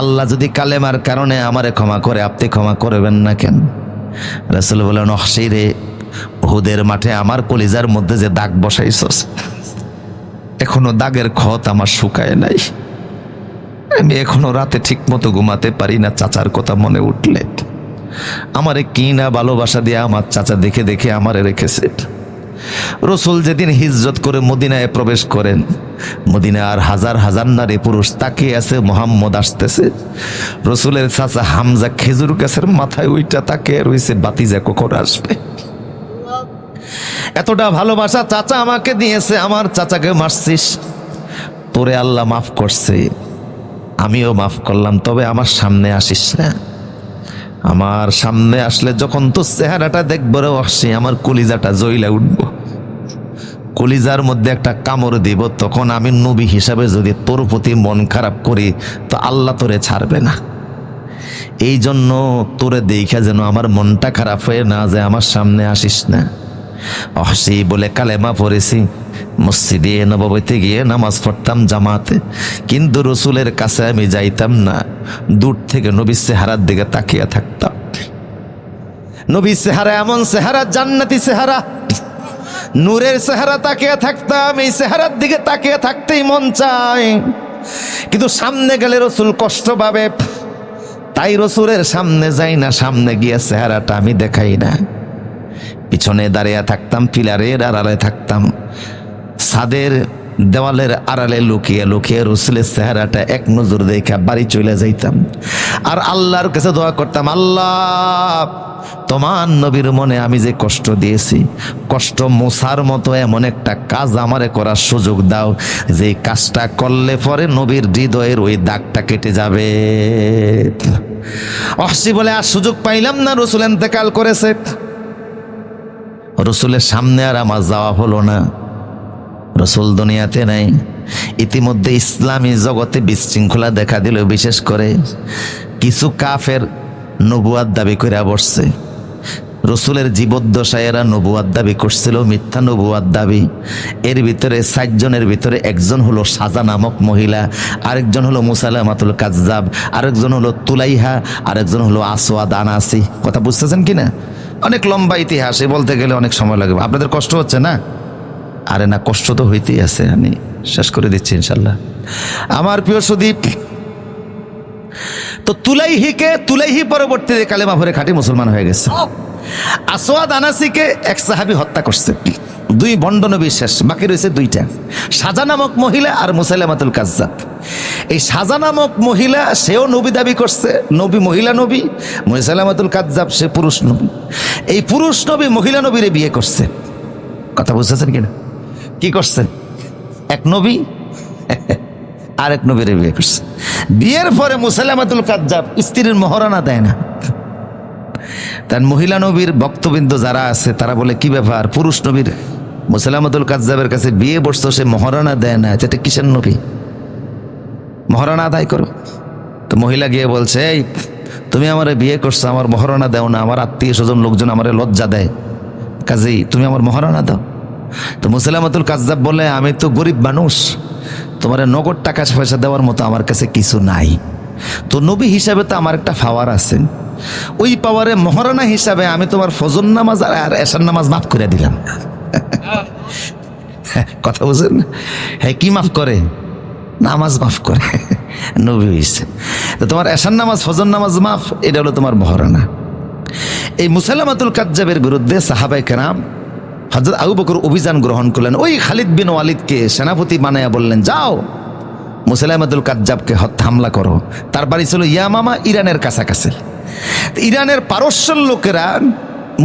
আল্লাহ যদি কালেমার কারণে আমারে ক্ষমা করে, আপনি ক্ষমা করবেন না কেন? রাসূল বলেন, ওয়াহশী রে, উহুদের মাঠে আমার কলিজার মধ্যে যে দাগ বসাইছস, এখনো দাগের ক্ষত আমার শুকায় নাই, আমি এখনো রাতে ঠিক মতো ঘুমাতে পারি না চাচার কথা মনে উঠলে। আমারে কি না ভালোবাসা দিয়ে আমার চাচা দেখে দেখে আমারে রেখেছে। রসুল যেদিন হিজরত করে মদিনায় প্রবেশ করেন, মদিনায় আর হাজার হাজার নারী পুরুষ তাকিয়ে আছে, মুহাম্মদ আসতেছে। রসুলের চাচা হামজা খেজুর গাছের মাথায় ওইটা তাকিয়ে রয়েছে, বাতিজা কখন আসবে। এতটা ভালোবাসা চাচা আমাকে দিয়েছে, আমার চাচাকে মারছিস, তোরে আল্লাহ মাফ করছে, আমিও মাফ করলাম, তবে আমার সামনে আসিস না। আমার সামনে আসলে যখন তোর চেহারাটা দেখবো রে ওয়াহশী, আমার কলিজাটা জ্বইলা উঠবো, কলিজার মধ্যে একটা কামড় দিব, তখন আমি নবী হিসাবে যদি তোর প্রতি মন খারাপ করি, তো আল্লাহ তোরে ছাড়বে না। এই জন্য তোরে দেখা যেন আমার মনটা খারাপ হয়ে না যায়, আমার সামনে আসিস না। ওয়াহশী বলে, কালেমা পড়েছি, মসজিদে নববীতে গিয়ে নামাজ পড়তাম জামাতে, কিন্তু রসুলের কাছে আমি যাইতাম না, দূর থেকে নবীর চেহারার দিকে তাকিয়ে থাকতাম। নবীর চেহারা এমন চেহারা, জান্নাতি চেহারা, নূরের চেহারা, তাকিয়ে থাকতাম, এই চেহারার দিকে তাকিয়ে থাকতেই মন চায়, কিন্তু সামনে গেলে রসুল কষ্ট পাবে, তাই রসুলের সামনে যাই না, সামনে গিয়ে চেহারাটা আমি দেখাই না, পিছনে দাঁড়িয়ে থাকতাম, পিলারের আড়ালে থাকতাম, ছাদের দেওয়ালের আড়ালে লুকিয়ে লুকিয়ে রসুলের চেহারাটা এক নজর দেখা বাড়ি চলে যাইতাম, আর আল্লাহর কাছে দোয়া করতাম, আল্লাহ, তোমার নবীর মনে আমি যে কষ্ট দিয়েছি, কষ্ট মোছার মতো এমন একটা কাজ আমারে করার সুযোগ দাও, যে কাজটা করলে পরে নবীর হৃদয়ের ওই দাগটা কেটে যাবে। ওয়াহশী বলে, আর সুযোগ পাইলাম না, রসুল ইন্তেকাল করেছে, রসুলের সামনে আর আমার যাওয়া হলো না, রসুল দুনিয়াতে নাই। ইতিমধ্যে ইসলামী জগতে বিশৃঙ্খলা দেখা দিল, বিশেষ করে কিছু কাফের নবুয়াত দাবি করে বসছে। রসুলের জীবদ্দশায় এরা নবুয়াত দাবি করছিল, মিথ্যা নবুয়াত দাবি। এর ভিতরে 60 জনের ভিতরে একজন হলো সাজা নামক মহিলা, আরেকজন হলো মুসাইলামাতুল কাজ্জাব, আরেকজন হলো তুলাইহা, আরেকজন হলো আসওয়াদ আনাসি। কথা বুঝতেছেন কিনা? অনেক লম্বা ইতিহাস, বলতে গেলে অনেক সময় লাগবে। আপনাদের কষ্ট হচ্ছে না? আরে না, কষ্ট তো হইতেই আছে, আমি শেষ করে দিচ্ছি ইনশাল্লাহ। আমার প্রিয় সুদীপ, তো তুলাইহি পরবর্তীতে কালেমা পড়ে খাঁটি মুসলমান হয়ে গেছে। আসওয়াদ আনাসিকে এক সাহাবী হত্যা করছে, 2 ভণ্ড নবী শেষ, বাকি রয়েছে 2টা, সাজা নামক মহিলা আর মুসাইলামাতুল কাজ্জাব। এই সাজা নামক মহিলা, সেও নবী দাবি করছে, নবী, মহিলা নবী। মুসাইলামাতুল কাজ্জাব সে পুরুষ নবী। এই পুরুষ নবী মহিলা নবীরে বিয়ে করছে। কথা বুঝতেছেন কিনা? কি করছে? এক নবী আরেক নবীরে বিয়ে করছে। বিয়ের পরে মুসাইলামাতুল কাজ্জাব স্ত্রীর মহারণা দেয় না। তার মহিলা নবীর ভক্তবৃন্দ যারা আছে তারা বলে কি ব্যাপার, পুরুষ নবীর মুসাইলামাতুল কাজ্জাবের কাছে বিয়ে বসতো, সে মহারণা দেয় না, এটা কিসের নবী, মহারণা আদায় করো। তো মহিলা গিয়ে বলছে, এই তুমি আমার বিয়ে করছো, আমার মহারণা দাও না, আমার আত্মীয় স্বজন লোকজন আমার লজ্জা দেয়, কাজেই তুমি আমার মহারণা দাও। তো মুসাইলামাতুল কাজ্জাব বলে, আমি তো গরিব মানুষ, তোমার নগদ টাকা পয়সা দেওয়ার মতো আমার কাছে কিছু নাই, তো নবী হিসাবে তো আমার একটা পাওয়ার আছে, ওই পাওয়ারে মহারণা হিসাবে আমি তোমার ফজর নামাজ আর এশার নামাজ মাফ করে দিলাম। কথা বুঝেন? হ্যাঁ, কি মাফ করে? নামাজ মাফ করে, নবী হইছে। তো তোমার এশার নামাজ ফজর নামাজ মাফ, এটা হলো তোমার মহারণা। এই মুসাইলামাতুল কাজ্জাবের বিরুদ্ধে সাহাবায়ে কেরাম হযরত আবু বকর অভিযান গ্রহণ করলেন। ওই খালিদ বিন ওয়ালিদকে সেনাপতি বানায়া বললেন, যাও মুসাইলামাতুল কাজ্জাবকে হামলা করো। তার বাড়ি ছিল ইয়ামামা, ইরানের কাছাকাছি। ইরানের পারস্যের লোকেরা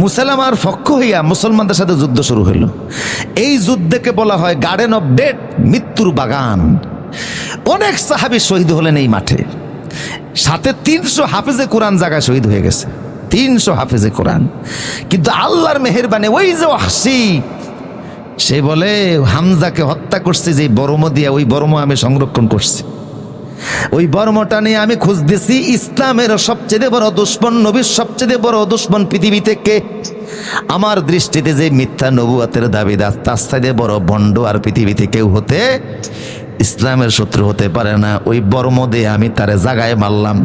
মুসাইলামার পক্ষ হইয়া মুসলমানদের সাথে যুদ্ধ শুরু হইল। এই যুদ্ধকে বলা হয় গার্ডেন অফ ডেথ, মৃত্যুর বাগান। অনেক সাহাবী শহীদ হলেন এই মাঠে, সাথে 300 হাফেজে কোরআন জায়গায় শহীদ হয়ে গেছে, 300 হাফেজে কোরআন। কিন্তু আল্লাহর মেহেরবানি ওই যে ওয়াহশী, সে বলে হামজাকে হত্যা করছে যে বর্ম দিয়া, ওই বর্ম আমি সংরক্ষণ করছি, ওই বর্মটা নিয়ে আমি খোঁজ দিছি। ইসলামের সবচেয়ে বড় দুশমন, নবীর সবচেয়ে বড় দুশমন পৃথিবী থেকে আমার দৃষ্টিতে যে মিথ্যা নবুয়তের দাবিদার, তার চাইতে বড় ভণ্ড আর পৃথিবীতে কেউ হতে, ইসলামের শত্রু হতে পারে না। ওই বর্ম দিয়ে আমি তারে জাগায় মারলাম,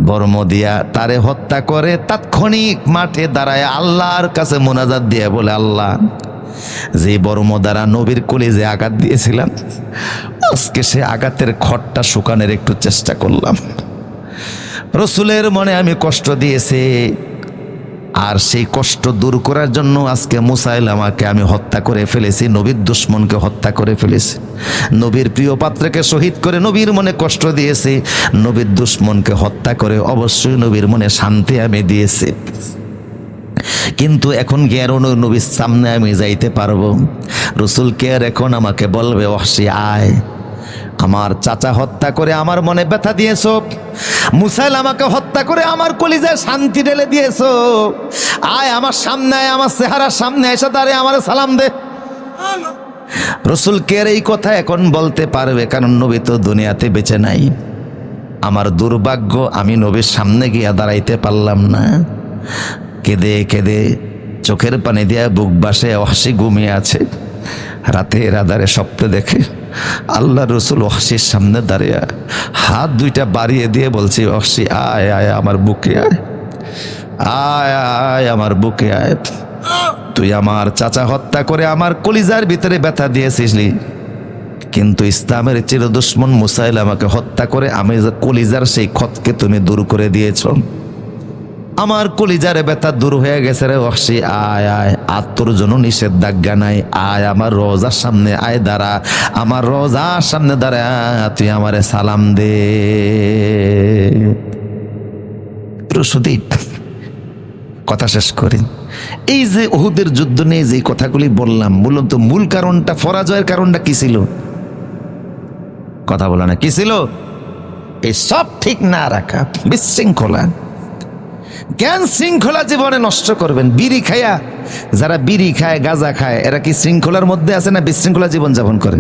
বর্ম দিয়া তারে হত্যা করে তাৎক্ষণিক মাঠে দাঁড়ায় আল্লাহর কাছে মোনাজাত দিয়ে বলে, আল্লাহ, যে বর্ম দ্বারা নবীর কলিজে আঘাত দিয়েছিলাম, আজকে সে আঘাতের খড়টা শুকানোর একটু চেষ্টা করলাম। রসুলের মনে আমি কষ্ট দিয়েছি, আর সেই কষ্ট দূর করার জন্য আজকে মুসাইলামাকে আমি হত্যা করে ফেলেছি, নবীর দুশমনকে হত্যা করে ফেলেছি, নবীর প্রিয় পাত্রকে শহীদ করে নবীর মনে কষ্ট দিয়েছি, নবীর দুশমনকে হত্যা করে অবশ্যই নবীর মনে শান্তি আমি দিয়েছি। কিন্তু এখন গেরো নবীর সামনে আমি যাইতে পারবো, রসুল কে আর এখন আমাকে বলবে, ওয়াহশী আয়, আমার চাচা হত্যা করে আমার মনে ব্যথা দিয়েছো, মুসাইলামাকে হত্যা করে আমার কলিজায় শান্তি ঢেলে দিয়েছো, আয় আমার সামনে আয়, আমার চেহারার সামনে এসে দাঁড়িয়ে আমার সালাম দে। রসুল কে এই কথা এখন বলতে পারবে, কারণ নবী তো দুনিয়াতে বেঁচে নাই। আমার দুর্ভাগ্য, আমি নবীর সামনে গিয়া দাঁড়াইতে পারলাম না। কেঁদে কেঁদে চোখের পানি দিয়া বুক বাসে ওয়াহশী ঘুমিয়ে আছে। রাতের আধারে স্বপ্নে দেখে আল্লাহ রসুল ওয়াহশীর সামনে দাঁড়িয়ে হাত দুইটা বাড়িয়ে দিয়ে বলছি, ওয়াহশী আয় আয় আমার বুকে আয়, আয় আয় আমার বুকে আয়, তুই আমার চাচা হত্যা করে আমার কলিজার ভিতরে ব্যথা দিয়েছিলি, কিন্তু ইসলামের চির দুশমন মুসাইলামাকে হত্যা করে আমি কলিজার সেই ক্ষতকে তুমি দূর করে দিয়েছ, আমার কলিজারে ব্যথা দূর হয়ে গেছে রে ওয়াহশী, আয় আয়, আর তোর জন্য নিষেধাজ্ঞা নাই, আয় আমার রোজার সামনে আয়, দাঁড়া আমার রোজার সামনে দাঁড়া, তুই আমারে সালাম দে। প্রসূদীপ, কথা শেষ করি। এই যে উহুদের যুদ্ধ নিয়ে যে কথাগুলি বললাম, মূলত মূল কারণটা, পরাজয়ের কারণটা কি ছিল? কথা বলা না, কি ছিল? এই সব ঠিক না রাখা, বিশৃঙ্খলা, জ্ঞান শৃঙ্খলা জীবনে নষ্ট করবেন। বিড়ি খায়া, যারা বিড়ি খায় গাঁজা খায়, এরা কি শৃঙ্খলার মধ্যে আছে না বিশৃঙ্খলা জীবন যাপন করে?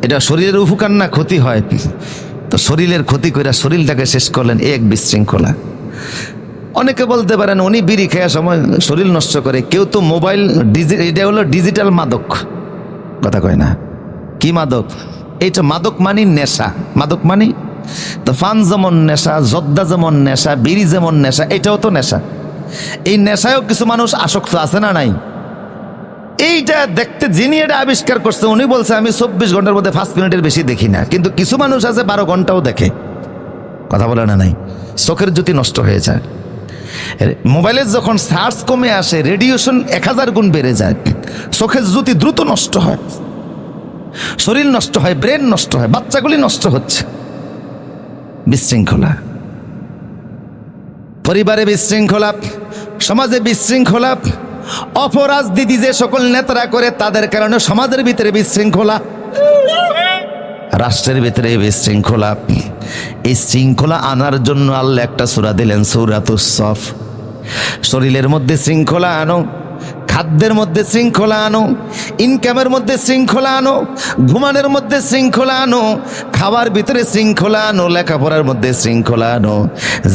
এটা শরীরের উপকার না ক্ষতি হয়? তো শরীরের ক্ষতি করে শরীরটাকে শেষ করলেন, এক বিশৃঙ্খলা। অনেকে বলতে পারেন উনি বিড়ি খাওয়ার সময় শরীর নষ্ট করে, কেউ তো মোবাইল, এটা হলো ডিজিটাল মাদক, কথা কয় না? কি মাদক? এইটা মাদক মানি নেশা, মাদক মানি তো ফান যেমন নেশা, জর্দা যেমন নেশা, বিড়ি যেমন নেশা, এটাও তো নেশা। এই নেশায়ও কিছু মানুষ আসক্ত আছে না নাই? এইটা দেখতে, যিনি এটা আবিষ্কার করছে উনি বলছে আমি 24 ঘন্টার মধ্যে 5 মিনিটের বেশি দেখি না, কিন্তু কিছু মানুষ আছে 12 ঘন্টাও দেখে। কথা বলে না নাই? চোখের জ্যোতি নষ্ট হয়ে যায়। মোবাইলের যখন চার্জ কমে আসে, রেডিয়েশন 1000 গুণ বেড়ে যায়, চোখের জ্যোতি দ্রুত নষ্ট হয়, শরীর নষ্ট হয়, ব্রেন নষ্ট হয়, বাচ্চাগুলি নষ্ট হচ্ছে। বিশৃঙ্খলা, পরিবারে বিশৃঙ্খলা, সমাজে বিশৃঙ্খলা, অপরাজনীতি যে সকল নেতারা করে তাদের কারণে সমাজের ভিতরে বিশৃঙ্খলা। রাষ্ট্রের ভিতরে বিশৃঙ্খলা, এই শৃঙ্খলা আনার জন্য আল্লাহ একটা সূরা দিলেন, সূরাতুস সফ। শরীরের মধ্যে শৃঙ্খলা আনো, খাদ্যের মধ্যে শৃঙ্খলা আনো, ইনকামের মধ্যে শৃঙ্খলা আনো, ঘুমানোর মধ্যে শৃঙ্খলা আনো, খাওয়ার ভিতরে শৃঙ্খলা আনো, লেখাপড়ার মধ্যে শৃঙ্খলা আনো,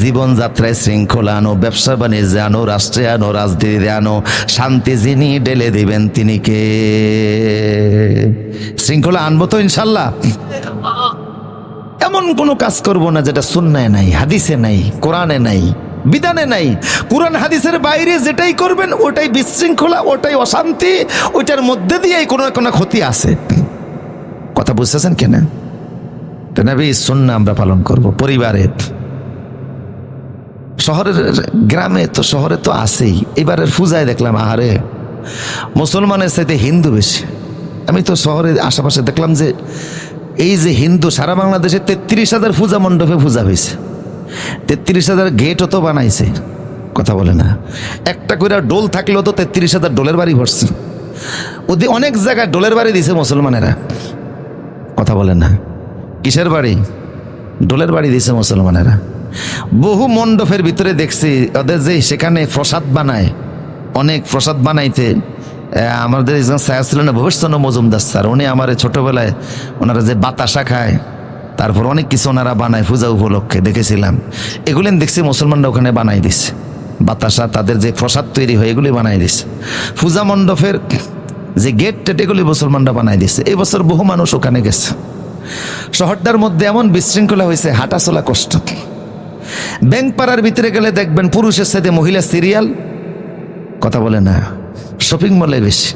জীবনযাত্রায় শৃঙ্খলা আনো, ব্যবসা বাণিজ্যে আনো, রাষ্ট্রে আনো, রাজনীতিতে আনো। শান্তি যিনি ঢেলে দিবেন তিনি কে? শৃঙ্খলা আনবো তো ইনশাল্লাহ। এমন কোনো কাজ করব না যেটা সুন্নায় নাই, হাদিসে নাই, কোরআনে নাই, বিধানে নাই। কোরআন হাদিসের বাইরে যেটাই করবেন ওটাই বিশৃঙ্খলা, ওটাই অশান্তি, ওইটার মধ্যে দিয়েই কোনো না কোনো ক্ষতি আছে। কথা বুঝতেছেন কেন? নবী সুন্নাহ আমরা পালন করব পরিবারে, শহরের গ্রামে তো, শহরে তো আছেই। এবারের পূজায় দেখলাম আহারে মুসলমানের চাইতে হিন্দু বেশি। আমি তো শহরের আশেপাশে দেখলাম যে এই যে হিন্দু, সারা বাংলাদেশে 33,000 পূজা মণ্ডপে পূজা হয়েছে, 33,000 গেটও তো বানাইছে। কথা বলে না, একটা করে ডোল থাকলেও তো 33,000 ডোলের বাড়ি ভরছে। ওদের অনেক জায়গায় ডোলের বাড়ি দিছে মুসলমানেরা। কথা বলে না, কিসের বাড়ি? ডোলের বাড়ি দিছে মুসলমানেরা। বহু মণ্ডপের ভিতরে দেখছি ওদের যে সেখানে প্রসাদ বানায়, অনেক প্রসাদ বানাইতে। আমাদের একজন স্যার ছিলেন ভবিষ্যৎ মজুমদার স্যার, উনি আমার ছোটবেলায় ওনারা যে বাতাসা খায়, তারপর অনেক কিছু ওনারা বানায় পূজা উপলক্ষে দেখেছিলাম। এগুলি দেখছি মুসলমানরা ওখানে বানাই দিছে, বাতাসা, তাদের যে প্রসাদ তৈরি হয় এগুলি বানাই দিছে। পূজা মণ্ডপের যে গেট টেট এগুলি মুসলমানরা বানাই দিছে। এই বছর বহু মানুষ ওখানে গেছে। শহরটার মধ্যে এমন বিশৃঙ্খলা হয়েছে, হাঁটা চলা কষ্ট। ব্যাংক পাড়ার ভিতরে গেলে দেখবেন পুরুষের সাথে মহিলা সিরিয়াল। কথা বলে না, শপিং মলে বেশি।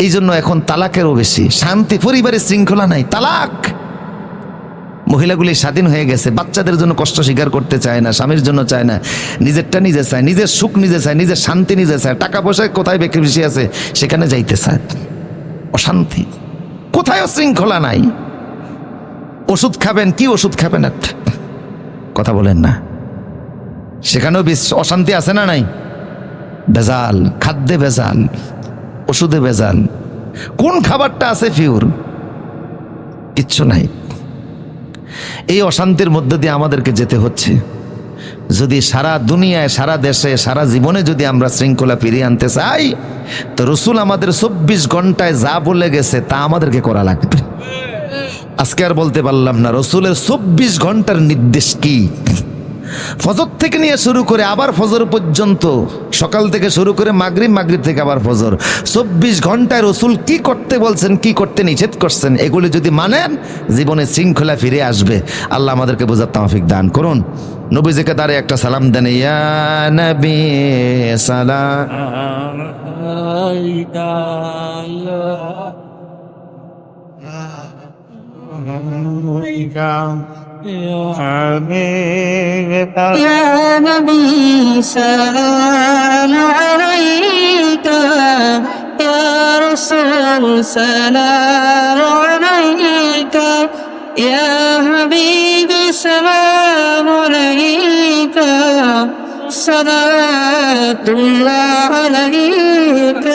এই জন্য এখন তালাকেরও বেশি। শান্তি, পরিবারের শৃঙ্খলা নাই, তালাক। মহিলাগুলি স্বাধীন হয়ে গেছে, বাচ্চাদের জন্য কষ্ট স্বীকার করতে চায় না, স্বামীর জন্য চায় না, নিজেরটা নিজে চায়, নিজের সুখ নিজে চায়, নিজের শান্তি নিজে চায়। টাকা পয়সায় কোথায় বেশি আছে সেখানে যাইতে চায়। অশান্তি, কোথায় শৃঙ্খলা নাই। ওষুধ খাবেন, কি ওষুধ খাবেন একটা? কথা বলেন না, সেখানেও অশান্তি আছে না নাই? ভেজাল, খাদ্যে ভেজাল, ওষুধে ভেজাল। কোন খাবারটা আছে পিওর? কিচ্ছু নাই। এই অশান্তির মধ্যে দিয়ে আমাদেরকে যেতে হচ্ছে। যদি সারা দুনিয়ায়, সারা দেশে, সারা জীবনে যদি আমরা শৃঙ্খলা ফিরিয়ে আনতে চাই, তো রসুল আমাদের 24 ঘন্টায় যা বলে গেছে তা আমাদেরকে করা লাগবে। আজকে আর বলতে পারলাম না রসুলের 24 ঘন্টার নির্দেশ কি। ফজর থেকে নিয়ে শুরু করে আবার ফজর পর্যন্ত, সকাল থেকে শুরু করে মাগরিব, মাগরিব থেকে আবার ফজর, 24 ঘন্টায় রসুল কি করতে বলছেন, কি করতে নিষেধ করছেন, এগুলি যদি মানেন জীবনে শৃঙ্খলা ফিরে আসবে। আল্লাহ আমাদেরকে বোঝার তৌফিক দান করুন। নবীজিকে দাঁড়িয়ে একটা সালাম দেন, ইয়া নবী সালাম। يا نبي سلام عليك يا رسول سلام عليك يا حبيبي سلام عليك صلاة الله عليك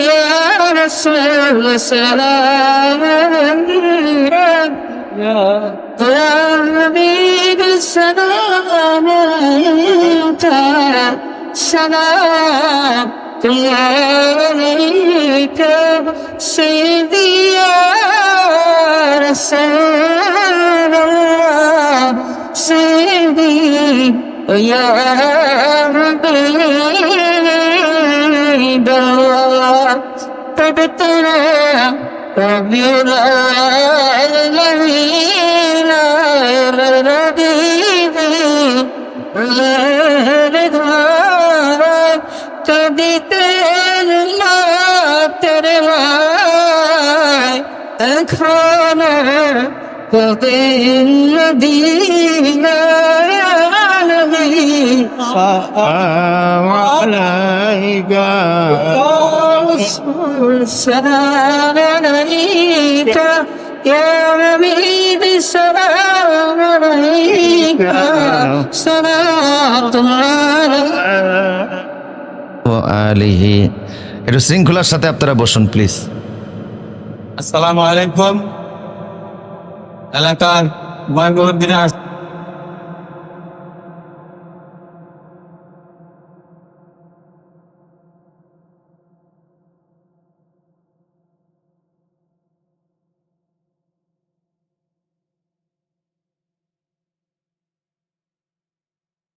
يا رسول سلام عليك يا حبيب السلام عليك سلام عليك سيدي يا رسول الله سيدي يا حبيب الله تبتنا ربنا الذين رضينا تبتنا খানা কবে মদিনা নবী আলাইকা سلام عليك يا حبيب سلام عليك صلاة الله ও আলিহি। একটু শৃঙ্খলার সাথে আপনারা বসুন প্লিজ। আসসালামু আলাইকুম। এলাকার ময়মনসিংহ